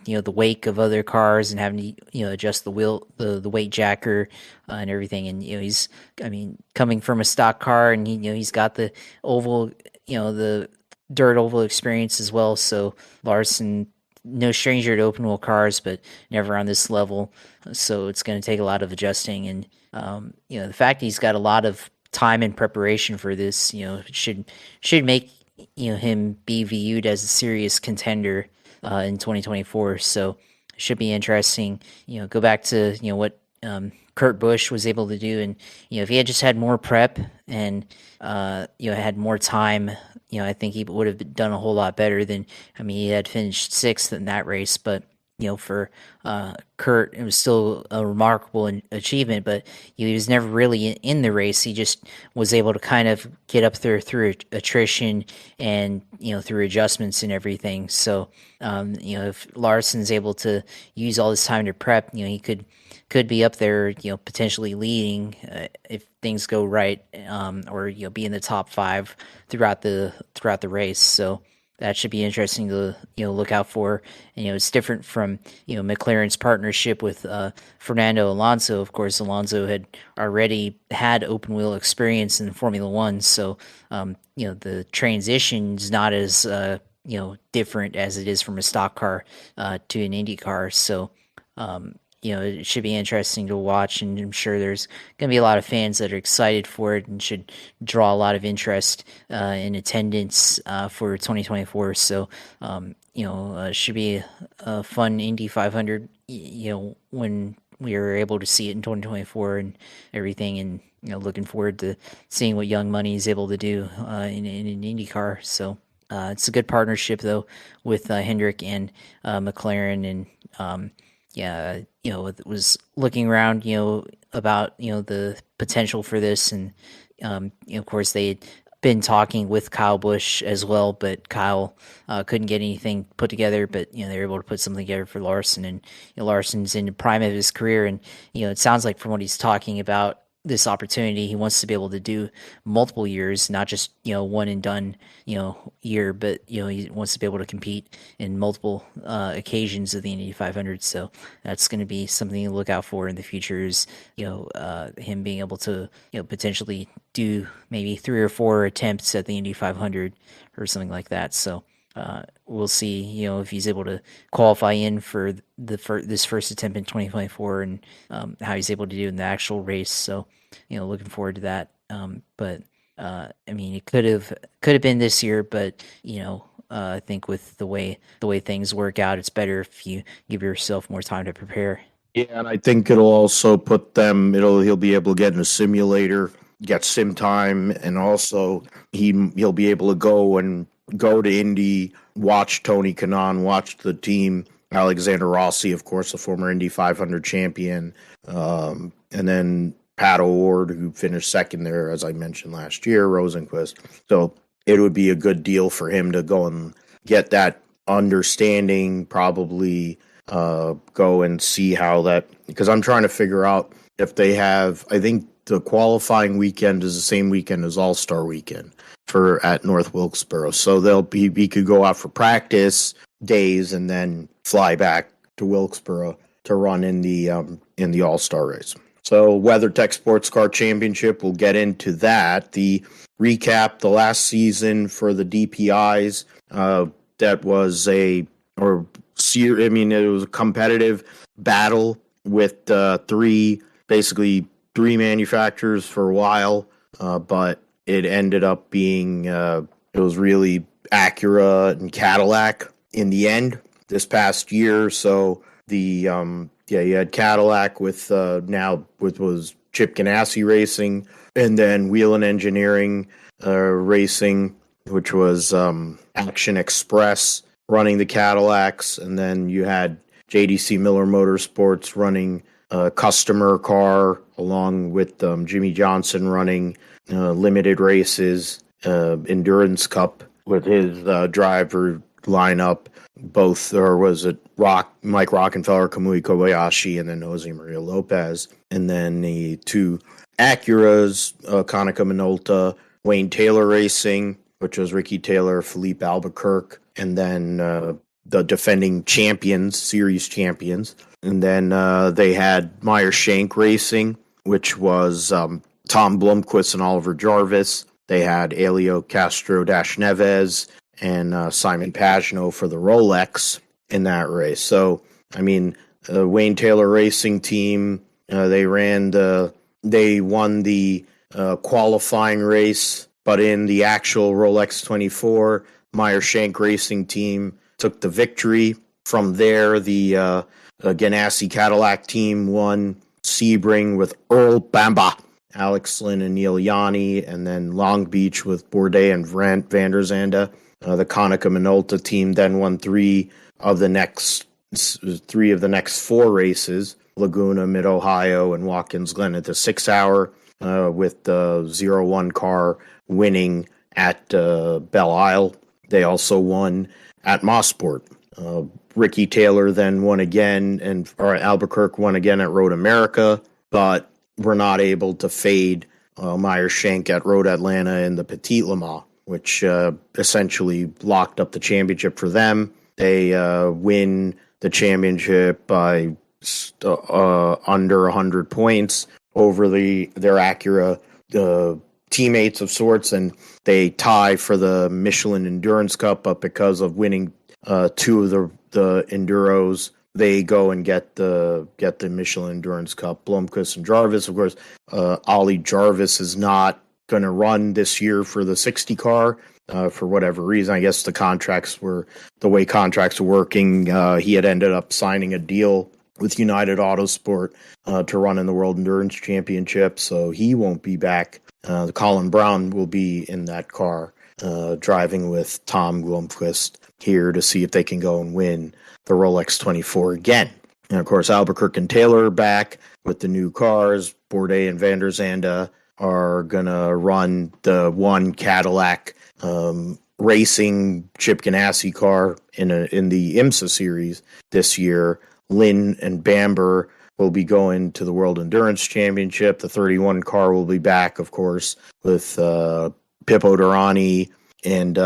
you know, the wake of other cars, and having to, you know, adjust the wheel, the weight jacker, and everything. And you know, he's, I mean, coming from a stock car, and you know, he's got the oval, you know, the dirt oval experience as well. So Larson, no stranger to open wheel cars, but never on this level. So it's going to take a lot of adjusting, and you know, the fact that he's got a lot of time and preparation for this, you know, should make, you know, him be viewed as a serious contender in 2024. So it should be interesting. You know, go back to, you know, what Kurt Busch was able to do, and you know, if he had just had more prep and you know, had more time, you know, I think he would have done a whole lot better than. I mean, he had finished 6th in that race, but you know, for Kurt, it was still a remarkable achievement, but he was never really in the race. He just was able to kind of get up there through attrition and, you know, through adjustments and everything. So, you know, if Larson's able to use all this time to prep, you know, he could be up there, you know, potentially leading if things go right, or, you know, be in the top 5 throughout the race. So, that should be interesting to look out for. And, it's different from McLaren's partnership with Fernando Alonso. Of course, Alonso had already had open wheel experience in Formula One, so the transition's not as different as it is from a stock car to an Indy car. So it should be interesting to watch, and I'm sure there's going to be a lot of fans that are excited for it and should draw a lot of interest in attendance for 2024. So, should be a fun Indy 500, when we are able to see it in 2024 and everything, and, looking forward to seeing what Young Money is able to do in an Indy car. So, it's a good partnership, though, with Hendrick and McLaren, and it was looking around, about, the potential for this. And, of course, they had been talking with Kyle Busch as well, but Kyle couldn't get anything put together. But, they were able to put something together for Larson. And Larson's in the prime of his career. And, it sounds like from what he's talking about, this opportunity, he wants to be able to do multiple years, not just one and done year, but he wants to be able to compete in multiple occasions of the Indy 500. So that's going to be something to look out for in the future, is him being able to potentially do maybe 3 or 4 attempts at the Indy 500 or something like that. So we'll see, if he's able to qualify in for this first attempt in 2024, and how he's able to do in the actual race. So, looking forward to that. But it could have been this year, but I think with the way things work out, it's better if you give yourself more time to prepare. Yeah, and I think it'll also put them. He'll be able to get in a simulator, get sim time, and also he'll be able to go to Indy, watch Tony Kanaan, watch the team, Alexander Rossi, of course, the former Indy 500 champion, and then Pat O'Ward, who finished second there, as I mentioned last year, Rosenquist. So it would be a good deal for him to go and get that understanding, probably go and see how that, because I'm trying to figure out if they have, I think the qualifying weekend is the same weekend as All-Star weekend at North Wilkesboro. So he could go out for practice days and then fly back to Wilkesboro to run in the All-Star race. So WeatherTech Sports Car Championship, we'll get into that. The recap, the last season for the DPIs, that was it was a competitive battle with basically three manufacturers for a while, but it ended up being, it was really Acura and Cadillac in the end this past year. So you had Cadillac with was Chip Ganassi Racing, and then Whelen Engineering Racing, which was Action Express running the Cadillacs, and then you had JDC Miller Motorsports running a customer car, along with Jimmie Johnson running limited races, Endurance Cup with his driver lineup. Both, or was it Mike Rockenfeller, Kamui Kobayashi, and then Jose Maria Lopez. And then the two Acuras, Konica Minolta, Wayne Taylor Racing, which was Ricky Taylor, Philippe Albuquerque, and then the defending series champions. And then they had Meyer Shank Racing, which was Tom Blomqvist and Oliver Jarvis. They had Elio Castro-Neves and Simon Pagenaud for the Rolex in that race. So, Wayne Taylor Racing team, they won the qualifying race, but in the actual Rolex 24, Meyer Shank Racing team took the victory. From there, the Ganassi Cadillac team won Sebring with Earl Bamba, Alex Lynn and Neil Yanni, and then Long Beach with Bourdais and Van der Zande. The Konica Minolta team then won three of the next 4 races, Laguna, Mid-Ohio, and Watkins Glen at the 6 hour, with the 01 car winning at Belle Isle. They also won at Mosport. Ricky Taylor then won again, or Albuquerque won again at Road America, but were not able to fade Meyer Shank at Road Atlanta in the Petit Le Mans. which essentially locked up the championship for them. They win the championship by under 100 points over their Acura teammates of sorts, and they tie for the Michelin Endurance Cup. But because of winning two of the Enduros, they go and get the Michelin Endurance Cup. Blomqvist and Jarvis, of course. Ollie Jarvis is not going to run this year for the 60 car for whatever reason. I guess the way contracts were working. He had ended up signing a deal with United Autosport to run in the World Endurance Championship, so he won't be back. Colin Brown will be in that car, driving with Tom Blomqvist here to see if they can go and win the Rolex 24 again. And of course, Albuquerque and Taylor are back with the new cars. Bourdais and Van der Zande are going to run the one Cadillac racing Chip Ganassi car in the IMSA series this year. Lynn and Bamber will be going to the World Endurance Championship. The 31 car will be back, of course, with Pippo Durrani and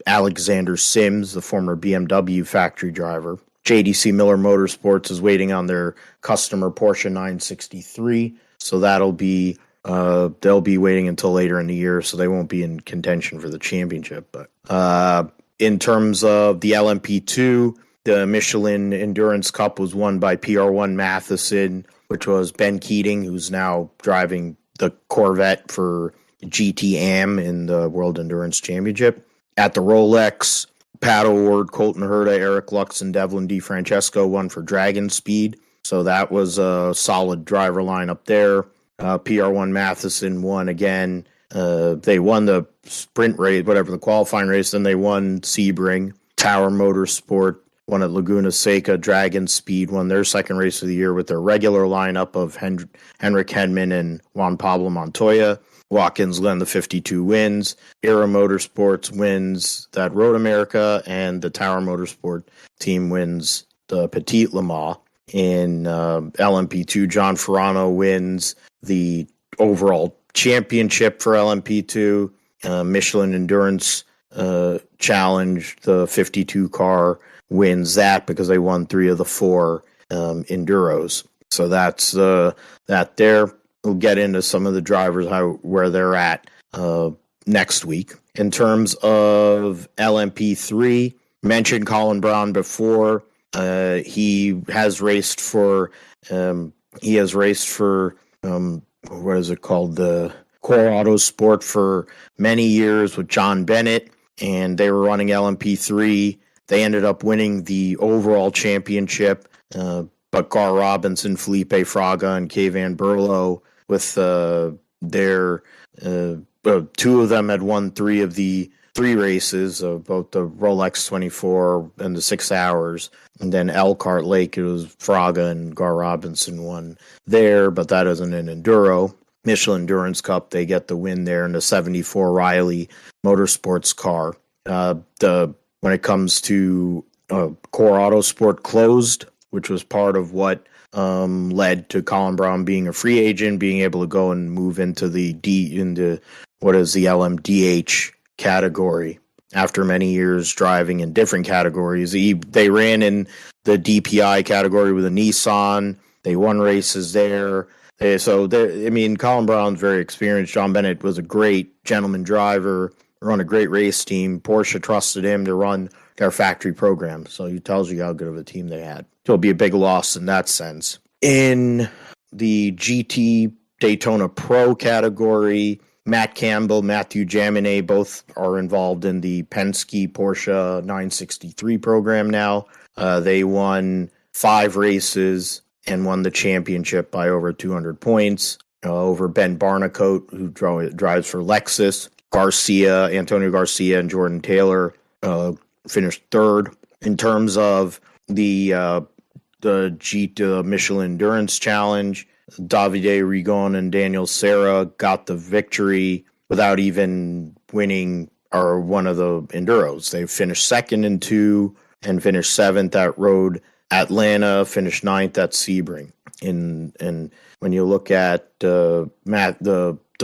Alexander Sims, the former BMW factory driver. JDC Miller Motorsports is waiting on their customer Porsche 963, so that'll be they'll be waiting until later in the year, so they won't be in contention for the championship. But in terms of the LMP2, the Michelin Endurance Cup was won by PR1 Matheson, which was Ben Keating, who's now driving the Corvette for GT-AM in the World Endurance Championship. At the Rolex, Pat O'Ward, Colton Herta, Eric Lux, and Devlin DiFrancesco won for Dragon Speed. So that was a solid driver lineup there. PR1 Matheson won again. They won the sprint race, whatever the qualifying race, then they won Sebring. Tower Motorsport won at Laguna Seca. Dragon Speed won their second race of the year with their regular lineup of Henrik Hedman and Juan Pablo Montoya. Watkins Glen, the 52 wins. Era Motorsports wins that Road America, and the Tower Motorsport team wins the Petite Le Mans. In LMP2, John Ferrano wins the overall championship for LMP2. Michelin Endurance Challenge, the 52 car, wins that because they won 3 of the 4 Enduros. So that's that there. We'll get into some of the drivers, where they're at next week. In terms of LMP3, mentioned Colin Brown before. He has raced for what is it called? The Core Autosport for many years with John Bennett, and they were running LMP3. They ended up winning the overall championship, but Gar Robinson, Felipe Fraga, and Kay Van Berlo, with their 2 of them had won 3 of the 3 races, both the Rolex 24 and the 6 hours. And then Elkhart Lake, it was Fraga and Gar Robinson won there, but that isn't an Enduro. Michelin Endurance Cup, they get the win there in the 74 Riley Motorsports car. When it comes to Core Autosport closed, which was part of what led to Colin Brown being a free agent, being able to go and move into the LMDH category after many years driving in different categories. They ran in the DPI category with a Nissan. They won races there. Colin Brown's very experienced. John Bennett was a great gentleman driver, run a great race team. Porsche trusted him to run their factory program, so he tells you how good of a team they had. So it'll be a big loss in that sense. In the GT Daytona Pro category, Matt Campbell, Matthew Jaminet, both are involved in the Penske Porsche 963 program now. They won 5 races and won the championship by over 200 points over Ben Barnicoat, who drives for Lexus. Antonio Garcia, and Jordan Taylor finished 3rd. In terms of the Michelin Endurance Challenge, Davide Rigon and Daniel Serra got the victory without even winning one of the Enduros. They finished 2nd in 2 and finished 7th at Road Atlanta, finished 9th at Sebring. And when you look at the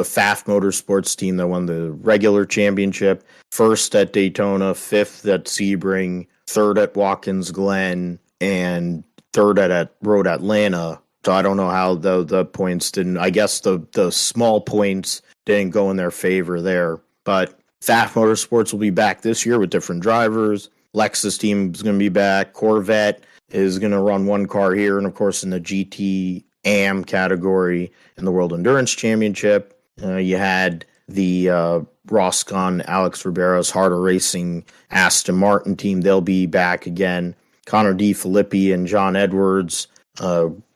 Pfaff Motorsports team that won the regular championship, first at Daytona, fifth at Sebring, third at Watkins Glen, and third at Road Atlanta. So I don't know how the points didn't. I guess the small points didn't go in their favor there. But Pfaff Motorsports will be back this year with different drivers. Lexus team is going to be back. Corvette is going to run one car here, and of course in the GT AM category in the World Endurance Championship, you had the Roscon Alex Ribero's Harder Racing Aston Martin team. They'll be back again. Connor D. Filippi and John Edwards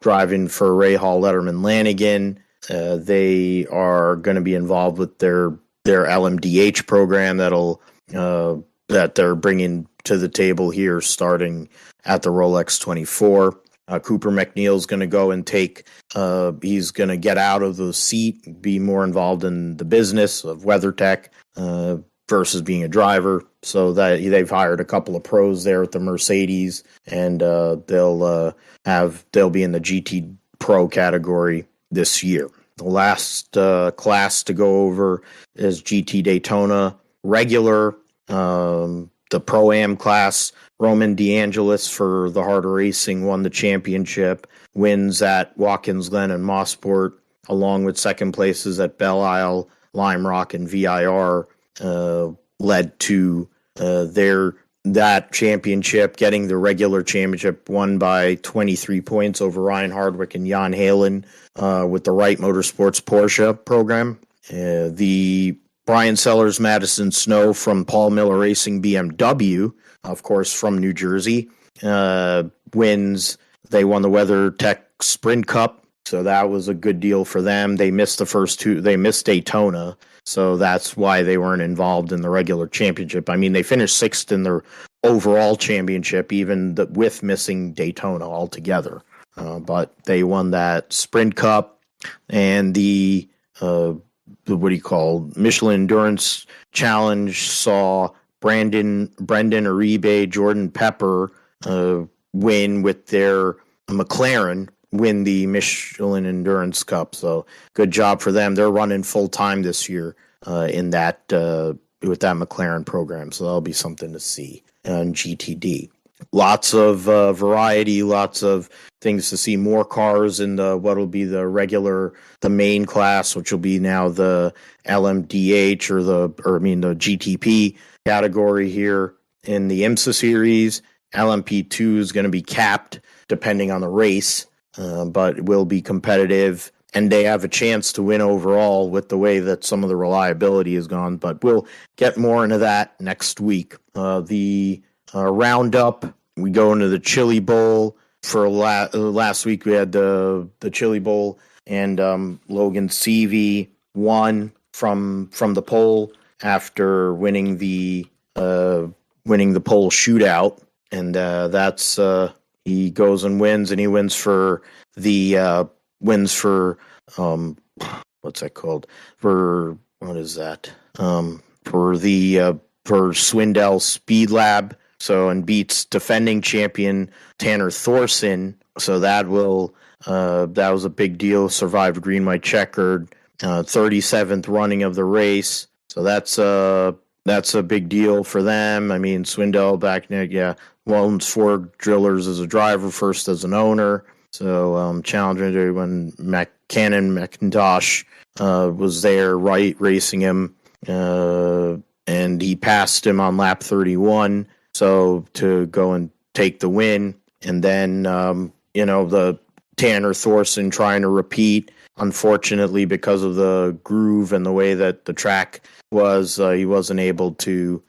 driving for Ray Hall, Letterman, Lanigan. They are going to be involved with their LMDH program that they're bringing to the table here starting at the Rolex 24. Cooper McNeil's going to go and he's going to get out of the seat, be more involved in the business of WeatherTech versus being a driver. So that they've hired a couple of pros there at the Mercedes, and they'll be in the GT Pro category this year. The last class to go over is GT Daytona regular. The Pro-Am class, Roman DeAngelis for the Harder Racing won the championship, wins at Watkins Glen and Mosport, along with second places at Belle Isle, Lime Rock, and VIR, led to that championship, getting the regular championship won by 23 points over Ryan Hardwick and Jan Halen with the Wright Motorsports Porsche program. The Brian Sellers, Madison Snow from Paul Miller Racing BMW, of course, from New Jersey, wins. They won the WeatherTech Sprint Cup, so that was a good deal for them. They missed the first two. They missed Daytona, so that's why they weren't involved in the regular championship. I mean, they finished sixth in the overall championship, even with missing Daytona altogether. But they won that Sprint Cup, and the Michelin Endurance Challenge saw Brendan Uribe, Jordan Pepper win with their McLaren, win the Michelin Endurance Cup. So good job for them. They're running full time this year in that with that McLaren program. So that'll be something to see on GTD. Lots of variety, lots of things to see. More cars in what'll be the main class, which will be now the LMDH or the GTP category here in the IMSA series. LMP2 is going to be capped depending on the race, but it will be competitive, and they have a chance to win overall with the way that some of the reliability has gone. But we'll get more into that next week. The roundup, we go into the Chili Bowl. For last week, we had the Chili Bowl, and Logan Seavey won from the pole after winning the pole shootout, and that's he goes and wins, and he wins for what's that called? For Swindell Speed Lab. So, and beats defending champion Tanner Thorson. So that was a big deal. Survived green white checkered, 37th running of the race. So that's a big deal for them. I mean, Swindell back now, owns 4 drillers as a driver, first as an owner. So challenging when Cannon McIntosh was there, right, racing him, and he passed him on lap 31. So to go and take the win, and then the Tanner Thorson trying to repeat. Unfortunately, because of the groove and the way that the track was, he wasn't able to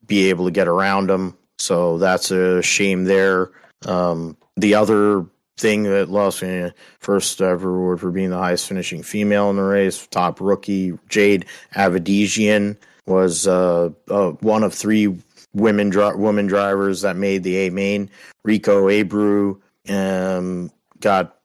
be able to get around him. So that's a shame there. The other thing that lost me, first ever award for being the highest finishing female in the race, top rookie Jade Avedizian was one of 3 women drivers that made the A main. Rico Abreu got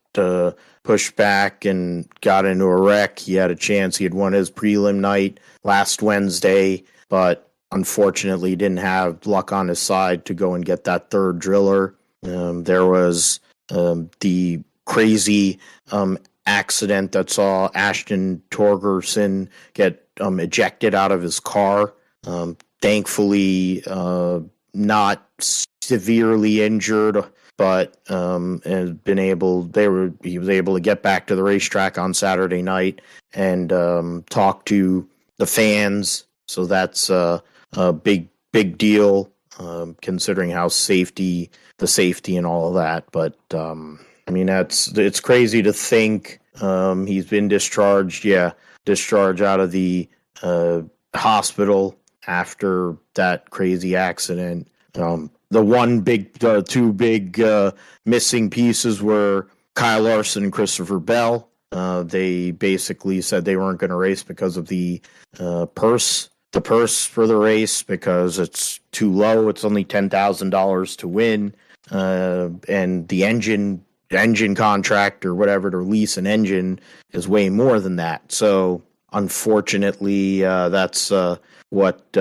pushed back and got into a wreck. He had a chance. He had won his prelim night last Wednesday, but unfortunately didn't have luck on his side to go and get that third driller. There was the crazy accident that saw Ashton Torgerson get ejected out of his car. Thankfully, not severely injured, but has been able. He was able to get back to the racetrack on Saturday night and talk to the fans. So that's a big deal, considering how the safety and all of that. But I mean, it's crazy to think he's been discharged out of the hospital after that crazy accident. The two big missing pieces were Kyle Larson and Christopher Bell. They basically said they weren't going to race because of the purse for the race, because it's too low. It's only $10,000 to win, and the engine contract or whatever to lease an engine is way more than that. So unfortunately, that's what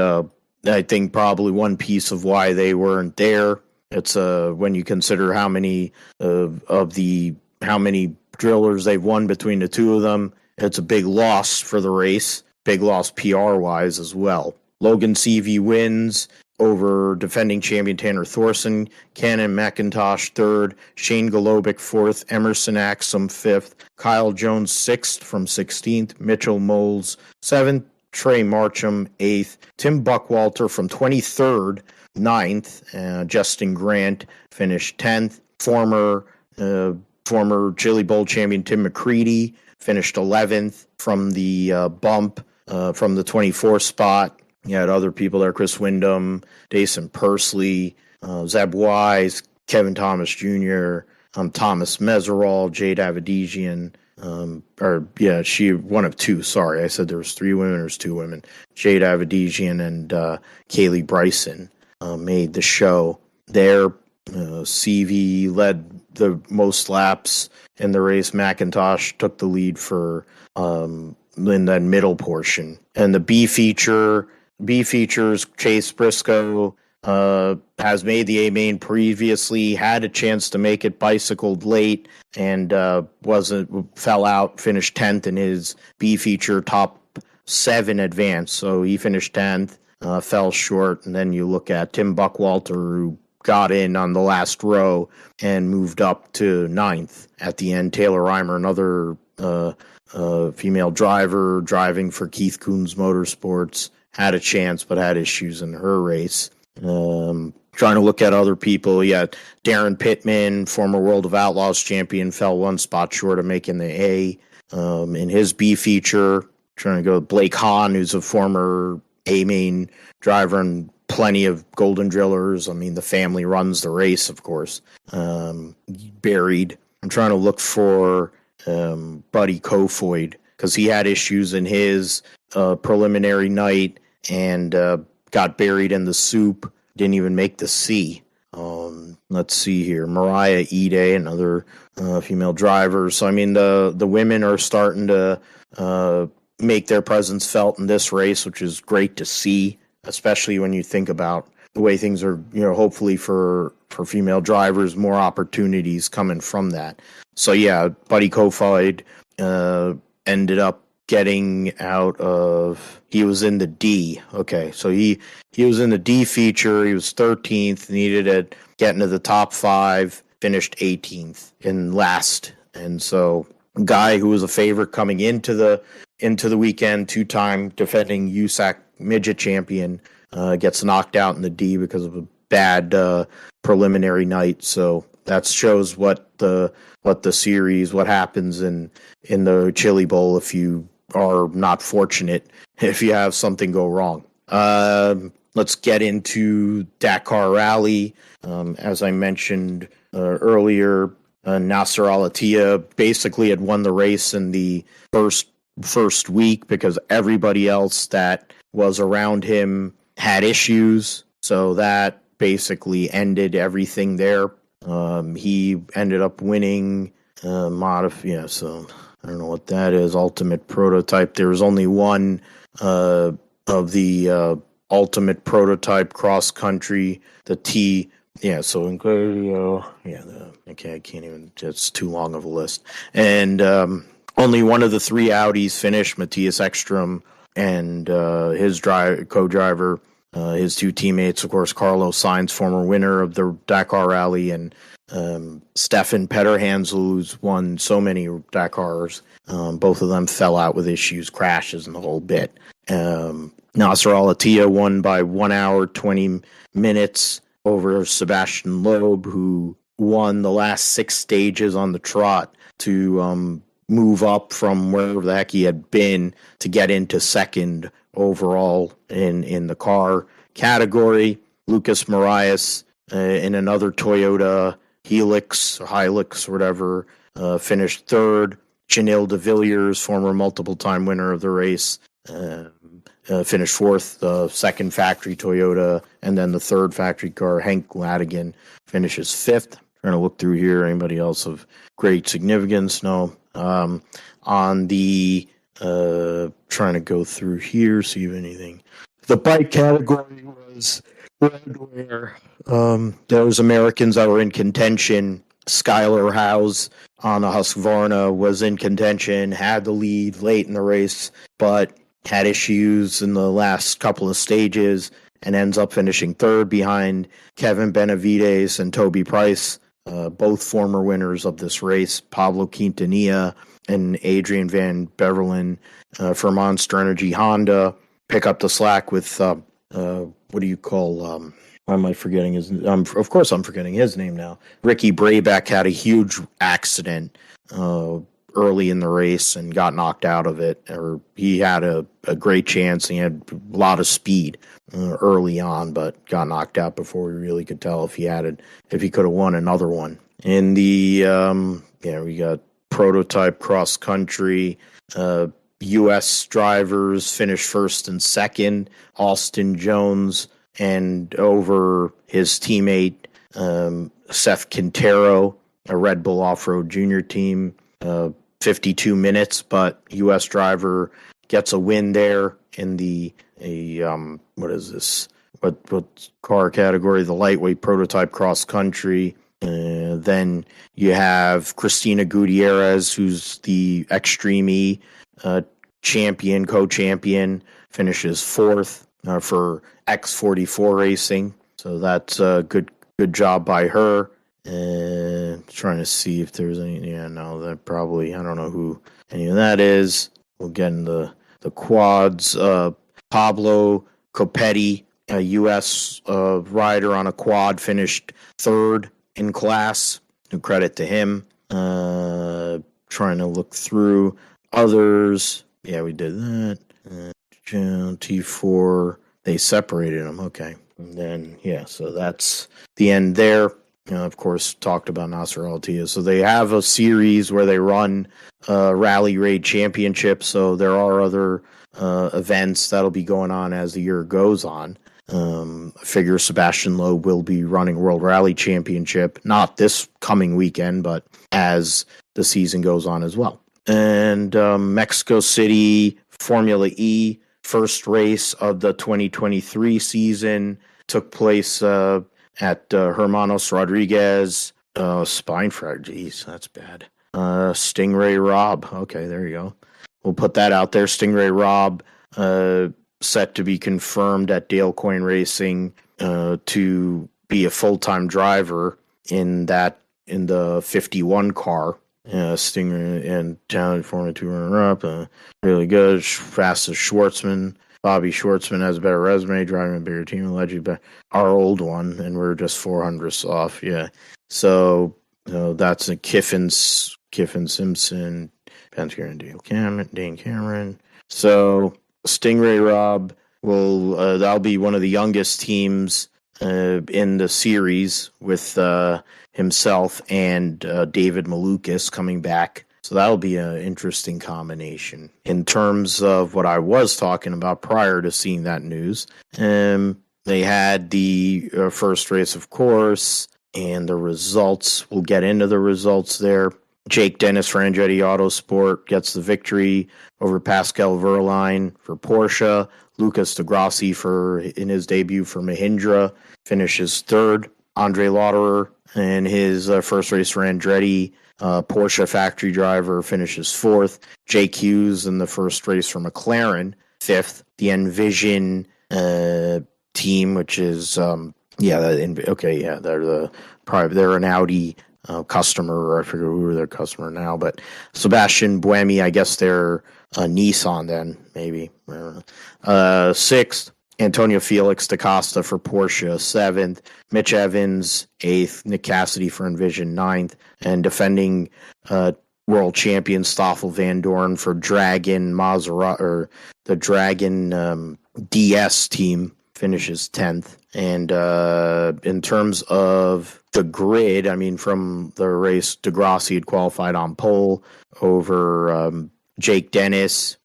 I think probably one piece of why they weren't there. It's when you consider how many drillers they've won between the two of them, it's a big loss for the race, big loss PR wise as well. Logan Seavey wins over defending champion Tanner Thorson, Cannon McIntosh third, Shane Golobic fourth, Emerson Axum fifth, Kyle Jones sixth from 16th, Mitchell Moles seventh, Trey Marcham 8th, Tim Buckwalter from 23rd, 9th, Justin Grant finished 10th, former Chili Bowl champion Tim McCready finished 11th from the bump from the 24th spot. You had other people there, Chris Wyndham, Dason Pursley, Zeb Wise, Kevin Thomas Jr., Thomas Meserol, Jade Avedigian, she one of two. Sorry, I said there was 3 women. There's 2 women. Jade Avedigian and Kaylee Bryson made the show there. CV led the most laps in the race. McIntosh took the lead for in that middle portion. And the B features Chase Briscoe has made the A main previously, had a chance to make it, bicycled late, and fell out, finished 10th in his B feature top 7 advance. So he finished 10th, fell short. And then you look at Tim Buckwalter, who got in on the last row and moved up to 9th at the end. Taylor Reimer, another female driver driving for Keith Coons Motorsports, had a chance but had issues in her race. Trying to look at other people, Darren Pittman, former World of Outlaws champion, fell 1 spot short of making the A in his B feature. Trying to go with Blake Hahn, who's a former A main driver and plenty of Golden Drillers. I mean, the family runs the race, of course. Buried. I'm trying to look for Buddy Kofoid, because he had issues in his preliminary night and got buried in the soup. Didn't even make the C. Let's see here. Mariah Ide, another female driver. So, I mean, the women are starting to make their presence felt in this race, which is great to see, especially when you think about the way things are, hopefully for female drivers, more opportunities coming from that. So, Buddy Kofoid ended up getting out of, he was in the D. Okay, so he was in the D feature. He was 13th, needed to get into the top 5, finished 18th in last. And so a guy who was a favorite coming into the weekend, 2-time defending USAC midget champion, gets knocked out in the D because of a bad preliminary night. So that shows what happens in the Chili Bowl if you are not fortunate, if you have something go wrong. Let's get into Dakar Rally. As I mentioned earlier, Nasser Al-Attiyah basically had won the race in the first week because everybody else that was around him had issues. So that basically ended everything there. He ended up winning so I don't know what that is. Ultimate Prototype. There was only one of the Ultimate Prototype cross country, the Yeah, so okay, I can't even, it's too long of a list. And only one of the three Audis finished, Matthias Ekstrom and his co-driver, his two teammates, of course, Carlos Sainz, former winner of the Dakar Rally, and Stefan Petterhansel, who's won so many Dakars. Both of them fell out with issues, crashes, and the whole bit. Nasser Al-Attiyah won by 1 hour, 20 minutes over Sebastian Loeb, who won the last 6 stages on the trot to move up from wherever the heck he had been to get into second overall in the car category. Lucas Marias in another Toyota Hilux or whatever, finished third. Chanel de Villiers, former multiple-time winner of the race, finished fourth. The second factory Toyota, and then the third factory car, Hank Ladigan, finishes fifth. Trying to look through here. Anybody else of great significance? No. On the trying to go through here, see if anything. The bike category was where those Americans that were in contention. Skylar House on a Husqvarna was in contention, had the lead late in the race, but had issues in the last couple of stages and ends up finishing third behind Kevin Benavides and Toby Price, both former winners of this race. Pablo Quintanilla and Adrian Van Beverlen for Monster Energy Honda pick up the slack with, what do you call, why am I forgetting his name? Of course I'm forgetting his name now. Ricky Brabeck had a huge accident early in the race and got knocked out of it. Or he had a great chance. He had a lot of speed early on, but got knocked out before we really could tell if he could have won another one. In the we got prototype cross country. U.S. drivers finished first and second. Austin Jones and over his teammate Seth Quintero, a Red Bull Off-Road Junior team, 52 minutes, but U.S. driver gets a win there in the what is this? What car category? The lightweight prototype cross country. Then you have Christina Gutierrez, who's the Extreme E champion, co-champion, finishes fourth for X44 Racing. So that's a good job by her. Trying to see if there's any. Yeah, no, that probably, I don't know who any of that is. We'll get in the quads. Pablo Copetti, a U.S. rider on a quad, finished third in class. No credit to him. Trying to look through others. Yeah, we did that. T4, they separated them. Okay. And then, yeah, so that's the end there. Of course, talked about Nasser Al-Attiyah. So they have a series where they run Rally Raid Championship. So there are other events that'll be going on as the year goes on. I figure Sebastian Loeb will be running World Rally Championship, not this coming weekend, but as the season goes on as well. And Mexico City Formula E, first race of the 2023 season, took place at Hermanos Rodriguez. Spine fracture, geez, that's bad. Stingray Robb, okay, there you go. We'll put that out there. Stingray Robb set to be confirmed at Dale Coyne Racing to be a full-time driver in the 51 car. Stinger and Talent Formula 2 runner-up. Really good. Fast as Schwartzman. Bobby Schwartzman has a better resume, driving a bigger team, allegedly, but our old one, and we're just 400ths off. Yeah. So that's a Kiffin Simpson, Penske and Dane Cameron. So Stingray Robb that'll be one of the youngest teams in the series with himself and David Malukas coming back. So that'll be an interesting combination. In terms of what I was talking about prior to seeing that news, they had the first race, of course, and the results. We'll get into the results there. Jake Dennis for Andretti Autosport gets the victory over Pascal Wehrlein for Porsche. Lucas Degrassi in his debut for Mahindra finishes third. Andre Lauderer in his first race for Andretti. Porsche factory driver finishes fourth. Jake Hughes in the first race for McLaren, fifth. The Envision team, which is they're an Audi customer, or I forget who their customer now, but Sebastian Buemi, I guess they're Nissan then, maybe. I don't know. Sixth, Antonio Felix da Costa for Porsche, seventh. Mitch Evans, eighth. Nick Cassidy for Envision, ninth. And defending world champion Stoffel Van Dorn for Dragon Maserati, or the Dragon DS team, finishes 10th. And in terms of the grid, I mean, from the race, DeGrassi had qualified on pole over Jake Dennis,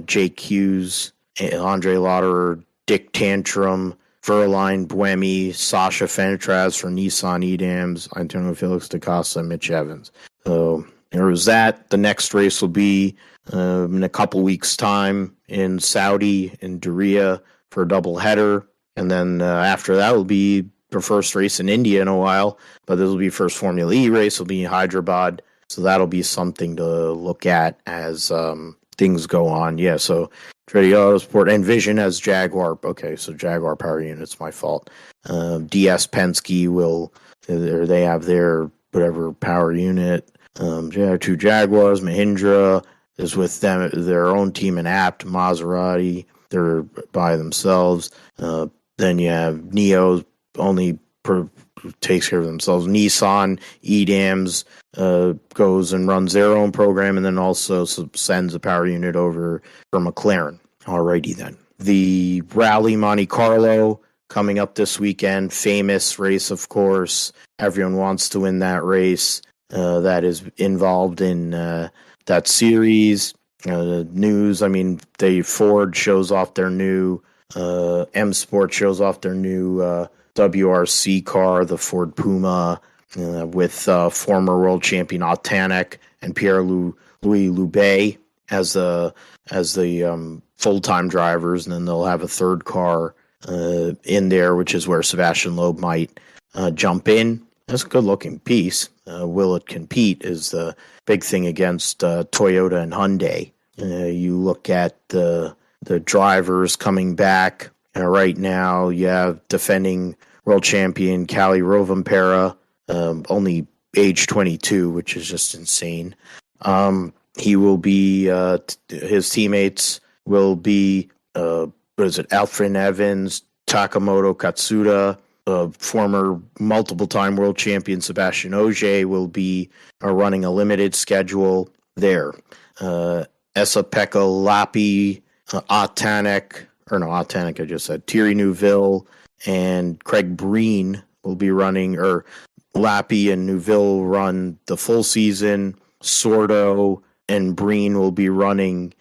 Jake Hughes, Andre Lauderer, Dick Tantrum, Verline, Buemi, Sasha Fenitraz for Nissan Edams, Antonio Felix da Costa, Mitch Evans. So there was that. The next race will be in a couple weeks' time in Saudi, in Diriyah, for a doubleheader. And then after that will be the first race in India in a while. But this will be first Formula E race. Will be in Hyderabad. So that'll be something to look at as things go on. Yeah, so Andretti Autosport, Envision as Jaguar. Okay, so Jaguar Power Unit's my fault. DS Penske they have their whatever power unit. Two Jaguars. Mahindra is with them, their own team in Apt. Maserati, they're by themselves. Then you have NIO, takes care of themselves. Nissan, EDAMS goes and runs their own program, and then also sends a power unit over for McLaren. Alrighty then. The Rally Monte Carlo coming up this weekend. Famous race, of course. Everyone wants to win that race. That is involved in that series. News, I mean, Ford shows off their new M Sport shows off their new WRC car, the Ford Puma, with former world champion Otanek and Pierre-Louis Loubet as the full-time drivers, and then they'll have a third car in there, which is where Sebastian Loeb might jump in. That's a good-looking piece. Will it compete is the big thing against Toyota and Hyundai. You look at the drivers coming back. Right now, you have defending world champion Kalle Rovanperä, only age 22, which is just insane. He will be, his teammates will be, Alfred Evans, Takamoto Katsuda, former multiple-time world champion Sebastian Ogier will be running a limited schedule there. Esa-Pekka Lappi, Otanek, I just said, Thierry Neuville, and Craig Breen will be running, or Lappi and Neuville run the full season. Sordo and Breen will be running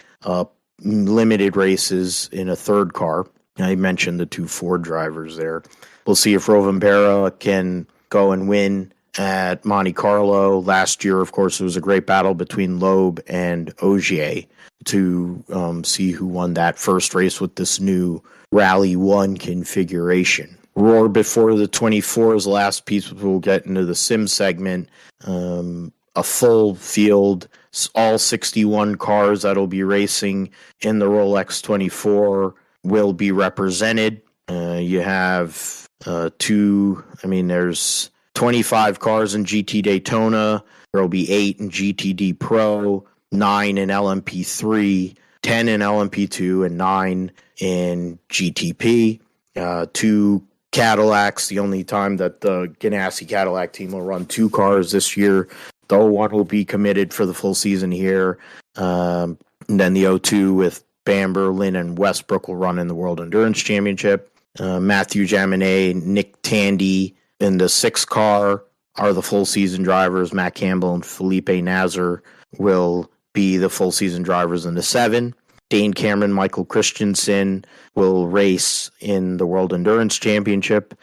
limited races in a third car. I mentioned the two Ford drivers there. We'll see if Rovanperä can go and win at Monte Carlo. Last year, of course, it was a great battle between Loeb and Ogier to see who won that first race with this new Rally 1 configuration. Roar before the 24 is the last piece. We'll get into the sim segment. A full field, all 61 cars that'll be racing in the Rolex 24 will be represented. You have there's 25 cars in GT Daytona. There will be 8 in GTD Pro, 9 in LMP3, 10 in LMP2, and 9 in GTP. 2 Cadillacs, the only time that the Ganassi Cadillac team will run 2 cars this year, though one will be committed for the full season here. And then the O2 with Bamber, Lynn, and Westbrook will run in the World Endurance Championship. Matthew Jaminet, Nick Tandy in the 6 car are the full season drivers. Matt Campbell and Felipe Nasr will be the full season drivers in the 7. Dane Cameron, Michael Christensen will race in the World Endurance Championship.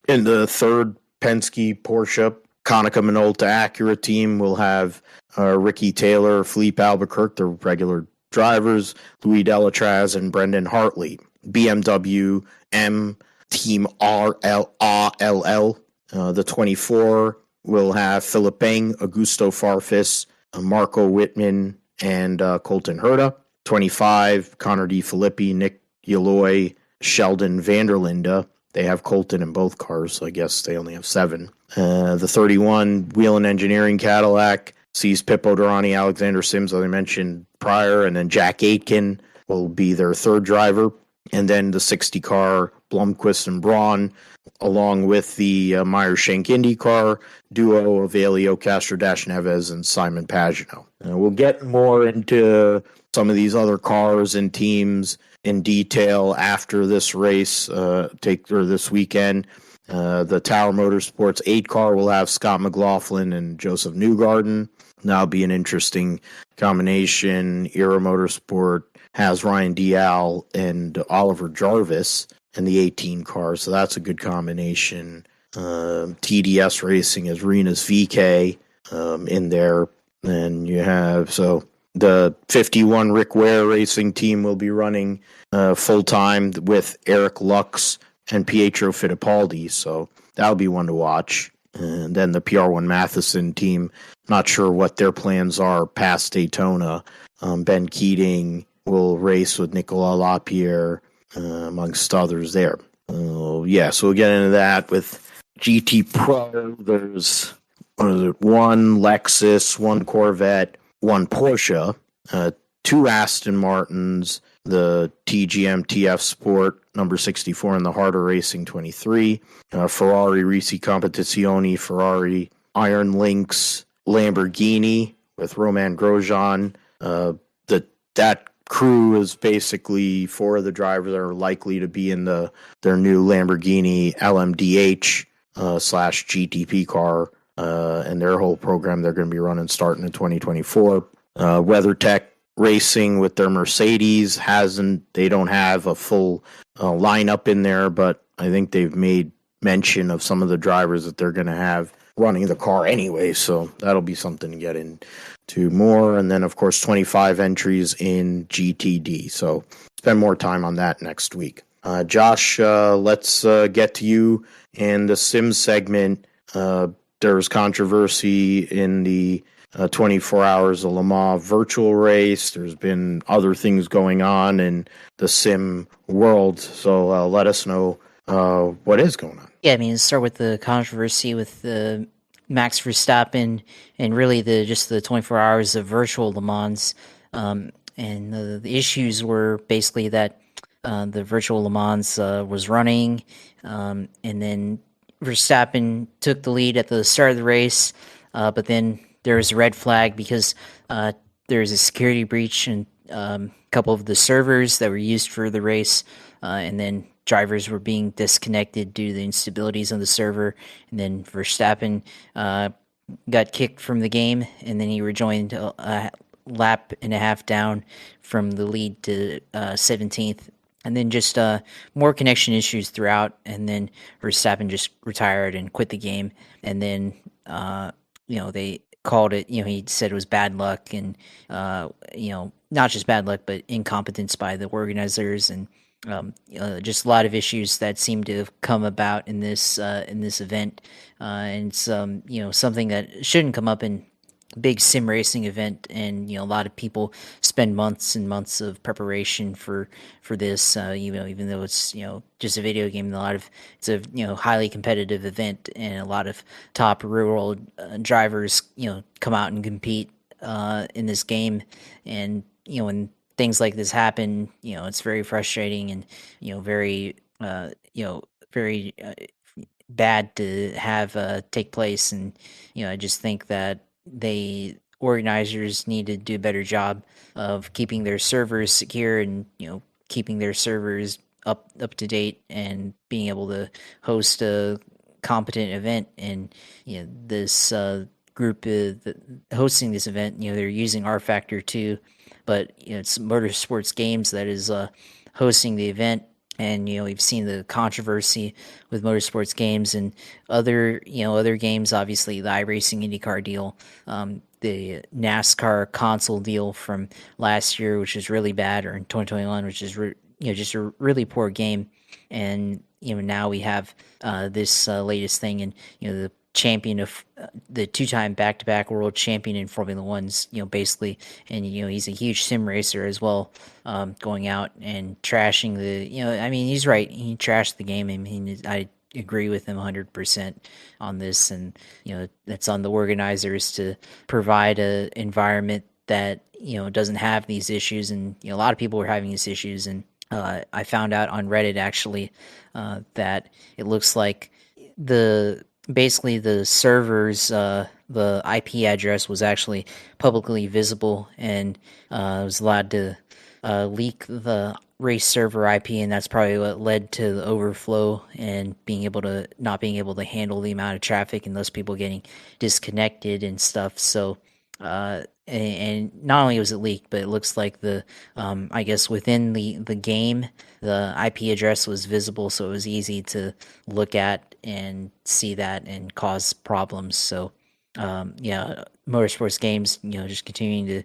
In the 3rd Penske, Porsche, Konica Minolta Acura team will have Ricky Taylor, Philippe Albuquerque, the regular drivers, Louis Delatraz, and Brendan Hartley. BMW M Team RLL The 24 will have Philip Beng, Augusto Farfus, Marco Whitman, and Colton Herta. 25, Connor DeFilippi, Nick Yaloy, Sheldon Vanderlinde. They have Colton in both cars, so I guess they only have 7. The 31, Whelen Engineering Cadillac, sees Pippo Durrani, Alexander Sims, as I mentioned prior, and then Jack Aitken will be their third driver. And then the 60 car, Blomqvist and Braun, along with the Meyer Shank Indy car duo of Elio Castro-Neves and Simon Pagenaud. We'll get more into some of these other cars and teams in detail after this race, this weekend. The Tower Motorsports 8 car will have Scott McLaughlin and Joseph Newgarden. That'll be an interesting combination. Era Motorsport has Ryan Dial and Oliver Jarvis in the 18 car, so that's a good combination. TDS Racing has Renus VK in there. And you have, so the 51 Rick Ware Racing team will be running full-time with Eric Lux and Pietro Fittipaldi, so that'll be one to watch. And then the PR1 Matheson team, not sure what their plans are past Daytona. Ben Keating will race with Nicolas Lapierre, amongst others there. So we'll get into that with GT Pro. There's, one Lexus, one Corvette, one Porsche, 2 Aston Martins, the TGM TF Sport number 64 and the Harder Racing 23, Ferrari Risi Competizione, Ferrari Iron Lynx, Lamborghini with Roman Grosjean. That crew is basically 4 of the drivers that are likely to be in their new Lamborghini LMDH slash GTP car, and their whole program they're going to be running starting in 2024. WeatherTech Racing with their Mercedes they don't have a full lineup in there, but I think they've made mention of some of the drivers that they're going to have running the car anyway, so that'll be something to get into more. And then, of course, 25 entries in GTD, so spend more time on that next week. Josh, let's get to you and the Sims segment. There's controversy in the 24 Hours of Le Mans virtual race. There's been other things going on in the sim world, so let us know what is going on. Yeah, I mean, start with the controversy with Max Verstappen and really the 24 hours of virtual Le Mans. And the issues were basically that the virtual Le Mans was running, and then Verstappen took the lead at the start of the race, but then there was a red flag because there was a security breach in a couple of the servers that were used for the race, and then drivers were being disconnected due to the instabilities on the server, and then Verstappen got kicked from the game, and then he rejoined a lap and a half down from the lead to 17th. And then just more connection issues throughout, and then Verstappen just retired and quit the game. And then, they called it, he said it was bad luck and, not just bad luck, but incompetence by the organizers, and just a lot of issues that seem to have come about in this event. And it's, something that shouldn't come up in big sim racing event, and a lot of people spend months and months of preparation for this, even though it's just a video game. It's a highly competitive event, and a lot of top real world drivers come out and compete in this game. And when things like this happen, it's very frustrating and very very bad to have take place. And I just think that organizers need to do a better job of keeping their servers secure and keeping their servers up to date and being able to host a competent event. And this group hosting this event, they're using R Factor 2, but it's Motorsports Games that is hosting the event. And we've seen the controversy with Motorsports Games and other games. Obviously, the iRacing IndyCar deal, the NASCAR console deal from last year, which is really bad, or in 2021, which is just a really poor game. and now we have this latest thing, and the champion of the two-time back-to-back world champion in Formula One's, basically, and he's a huge sim racer as well, going out and trashing the, I mean, he's right, he trashed the game. I mean, I agree with him 100% on this, and that's on the organizers to provide a environment that doesn't have these issues, and a lot of people were having these issues, and I found out on Reddit actually that it looks like basically the servers, the IP address was actually publicly visible, and was allowed to leak the race server IP, and that's probably what led to the overflow and not being able to handle the amount of traffic and those people getting disconnected and stuff. So and not only was it leaked, but it looks like I guess within the game, the IP address was visible, so it was easy to look at and see that and cause problems. So Motorsports Games, just continuing to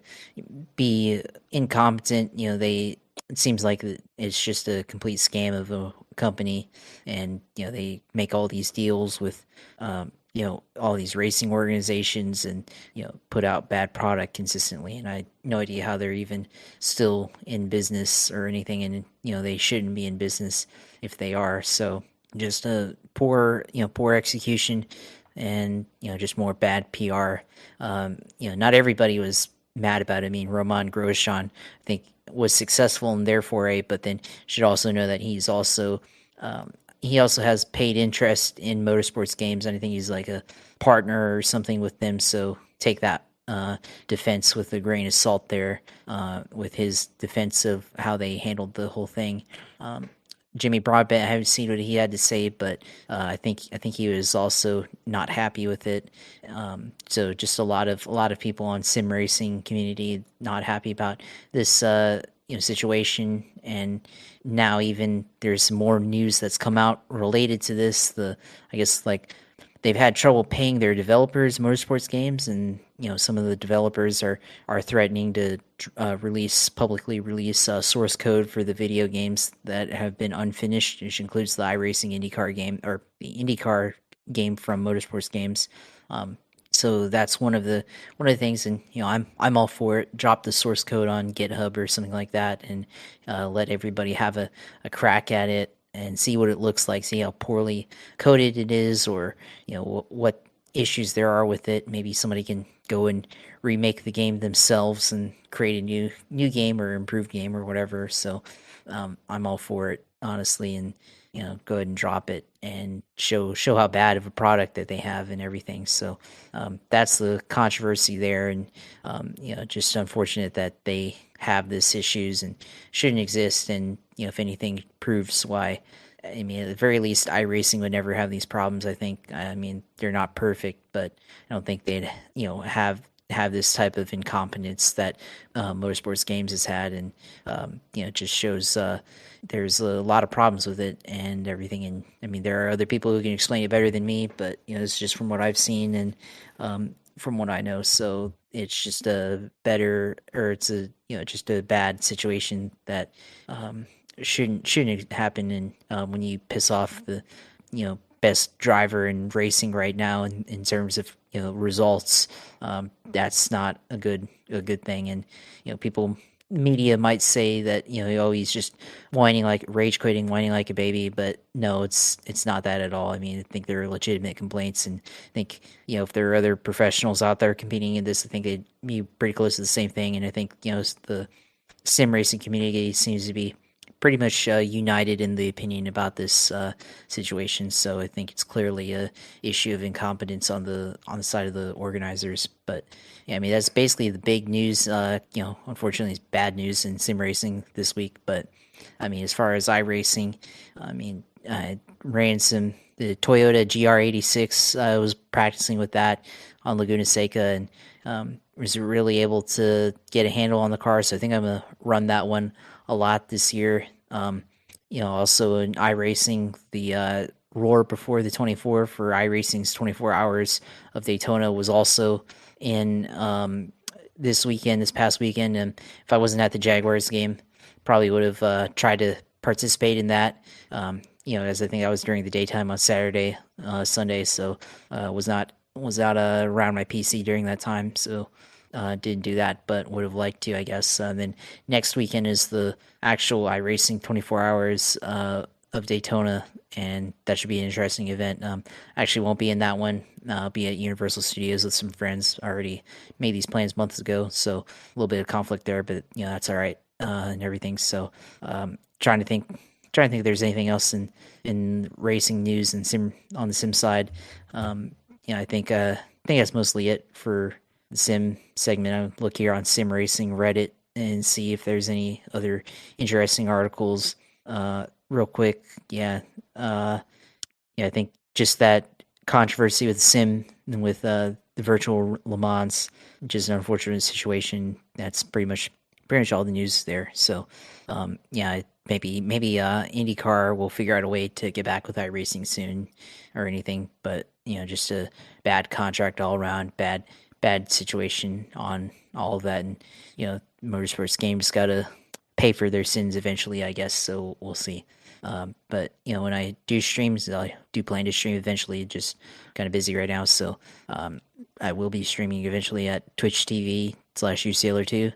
be incompetent. It seems like it's just a complete scam of a company, and they make all these deals with all these racing organizations, and put out bad product consistently, and I had no idea how they're even still in business or anything, and they shouldn't be in business if they are. So just a poor execution, and just more bad PR. Not everybody was mad about it. I mean, Roman Grosjean, I think, was successful in their foray, but then should also know that he also has paid interest in Motorsports Games, and I think he's like a partner or something with them. So take that defense with a grain of salt there, with his defense of how they handled the whole thing. Jimmy Broadbent, I haven't seen what he had to say, but I think he was also not happy with it. So just a lot of people on sim racing community not happy about this situation, and now even there's more news that's come out related to this. I guess like they've had trouble paying their developers, Motorsports Games, and some of the developers are threatening to publicly release source code for the video games that have been unfinished, which includes the iRacing IndyCar game, or the IndyCar game from Motorsports Games. So that's one of the things, and I'm all for it. Drop the source code on GitHub or something like that, and let everybody have a crack at it and see what it looks like, see how poorly coded it is, or what issues there are with it. Maybe somebody can go and remake the game themselves and create a new game or improved game or whatever. So I'm all for it, honestly, and go ahead and drop it and show how bad of a product that they have and everything. So that's the controversy there, and just unfortunate that they have this issues and shouldn't exist. And if anything proves why, I mean, at the very least, iRacing would never have these problems. I think. I mean, they're not perfect, but I don't think they'd have this type of incompetence that Motorsports Games has had, and it just shows there's a lot of problems with it and everything. And I mean, there are other people who can explain it better than me, but it's just from what I've seen and from what I know. So it's just it's just a bad situation that shouldn't happen. And when you piss off the best driver in racing right now in terms of results, that's not a good thing. And media might say that he's just rage quitting, whining like a baby, but no, it's not that at all. I mean, I think there are legitimate complaints, and I think if there are other professionals out there competing in this, I think they'd be pretty close to the same thing. And I think the sim racing community seems to be pretty much united in the opinion about this situation. So I think it's clearly a issue of incompetence on the side of the organizers. But yeah, I mean, that's basically the big news. Unfortunately, it's bad news in sim racing this week. But I mean, as far as iRacing, I mean, I ran the Toyota GR86. I was practicing with that on Laguna Seca, and was really able to get a handle on the car. So I think I'm gonna run that one a lot this year. Also in iRacing, the Roar before the 24 for iRacing's 24 hours of Daytona was also in this past weekend. And if I wasn't at the Jaguars game, probably would have tried to participate in that. As I think I was during the daytime on Saturday, Sunday, so was not around my PC during that time, so didn't do that, but would have liked to, I guess. Then next weekend is the actual iRacing 24 hours of Daytona, and that should be an interesting event. I actually won't be in that one. I'll be at Universal Studios with some friends. I already made these plans months ago, so a little bit of conflict there, but that's all right and everything. So trying to think if there's anything else in racing news and sim on the sim side. I think that's mostly it for the sim segment. I'll look here on Sim Racing Reddit and see if there's any other interesting articles. Real quick, I think just that controversy with sim and with the virtual Le Mans, just an unfortunate situation. That's pretty much all the news there. So, maybe IndyCar will figure out a way to get back with iRacing soon, or anything. But just a bad contract all around, bad situation on all of that, and Motorsports games got to pay for their sins eventually, I guess. So we'll see. But when I do streams, I do plan to stream eventually. Just kind of busy right now, so I will be streaming eventually at Twitch TV/UCailor2.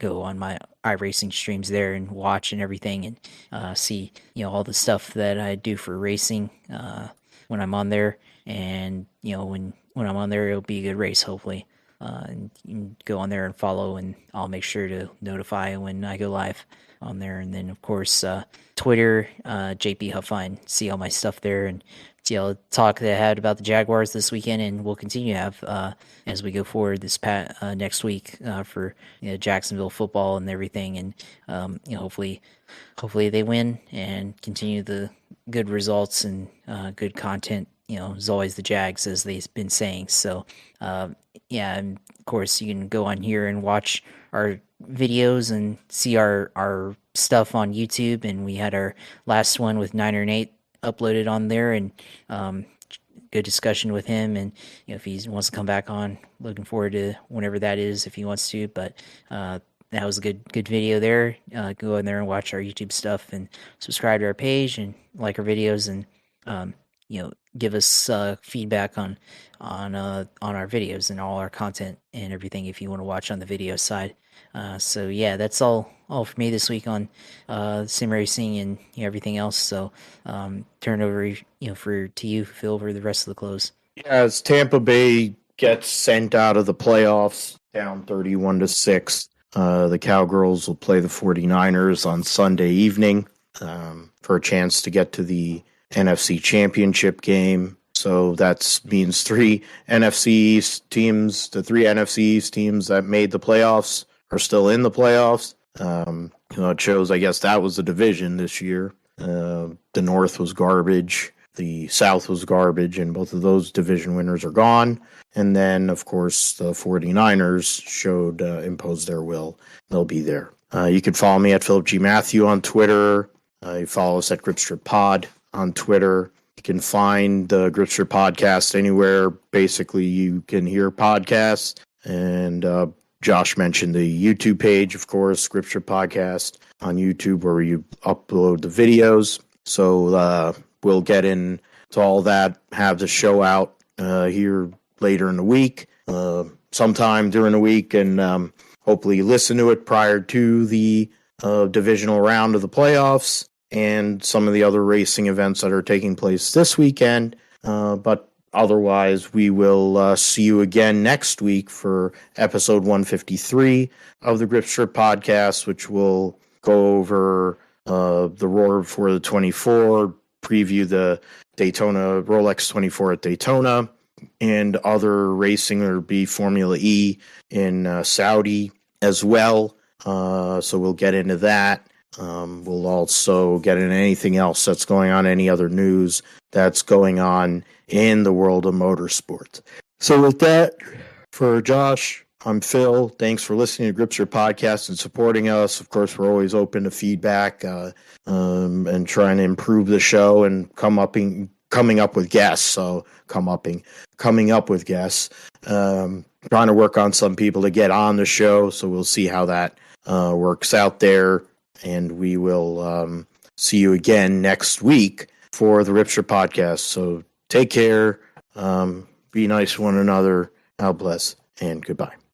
Go on my iRacing streams there and watch and everything, and see all the stuff that I do for racing when I'm on there. And when I'm on there, it'll be a good race, hopefully. And you can go on there and follow, and I'll make sure to notify when I go live on there. And then, of course, Twitter, JP Huffine, see all my stuff there, and see all the talk that I had about the Jaguars this weekend, and we'll continue to have as we go forward this next week for Jacksonville football and everything. And hopefully they win and continue the good results and good content. As always, the Jags, as they've been saying. So, and of course, you can go on here and watch our videos and see our stuff on YouTube. And we had our last one with 908 uploaded on there, and good discussion with him. And if he wants to come back on, looking forward to whenever that is, if he wants to. But that was a good video there. Go in there and watch our YouTube stuff, and subscribe to our page and like our videos, and give us feedback on our videos and all our content and everything if you want to watch on the video side. So that's all for me this week on sim racing and everything else. So turn over to you, Phil, for the rest of the close. As Tampa Bay gets sent out of the playoffs, down 31-6, the Cowgirls will play the 49ers on Sunday evening for a chance to get to the NFC Championship game. So that means three NFC East teams, the three NFC East teams that made the playoffs are still in the playoffs. It shows, I guess, that was the division this year. The North was garbage. The South was garbage, and both of those division winners are gone. And then, of course, the 49ers imposed their will. They'll be there. You can follow me at Philip G. Matthew on Twitter. You follow us at Gripstrip Pod on Twitter. You can find the Gripstrip Podcast anywhere. Basically, you can hear podcasts. And Josh mentioned the YouTube page, of course, Gripstrip Podcast on YouTube, where you upload the videos. So we'll get into all that, have the show out here later in the week, sometime during the week, and hopefully listen to it prior to the divisional round of the playoffs and some of the other racing events that are taking place this weekend. But otherwise, we will see you again next week for episode 153 of the Gripstrip Podcast, which will go over the Roar for the 24, preview the Daytona Rolex 24 at Daytona, and other racing. There'll be Formula E in Saudi as well. So we'll get into that. We'll also get into anything else that's going on, any other news that's going on in the world of motorsports. So with that, for Josh, I'm Phil. Thanks for listening to Gripstrip Podcast and supporting us. Of course, we're always open to feedback and trying to improve the show and coming up with guests. So coming up with guests. Trying to work on some people to get on the show. So we'll see how that works out there. and we will see you again next week for the Ripster podcast. So take care. Be nice to one another. God bless, and goodbye.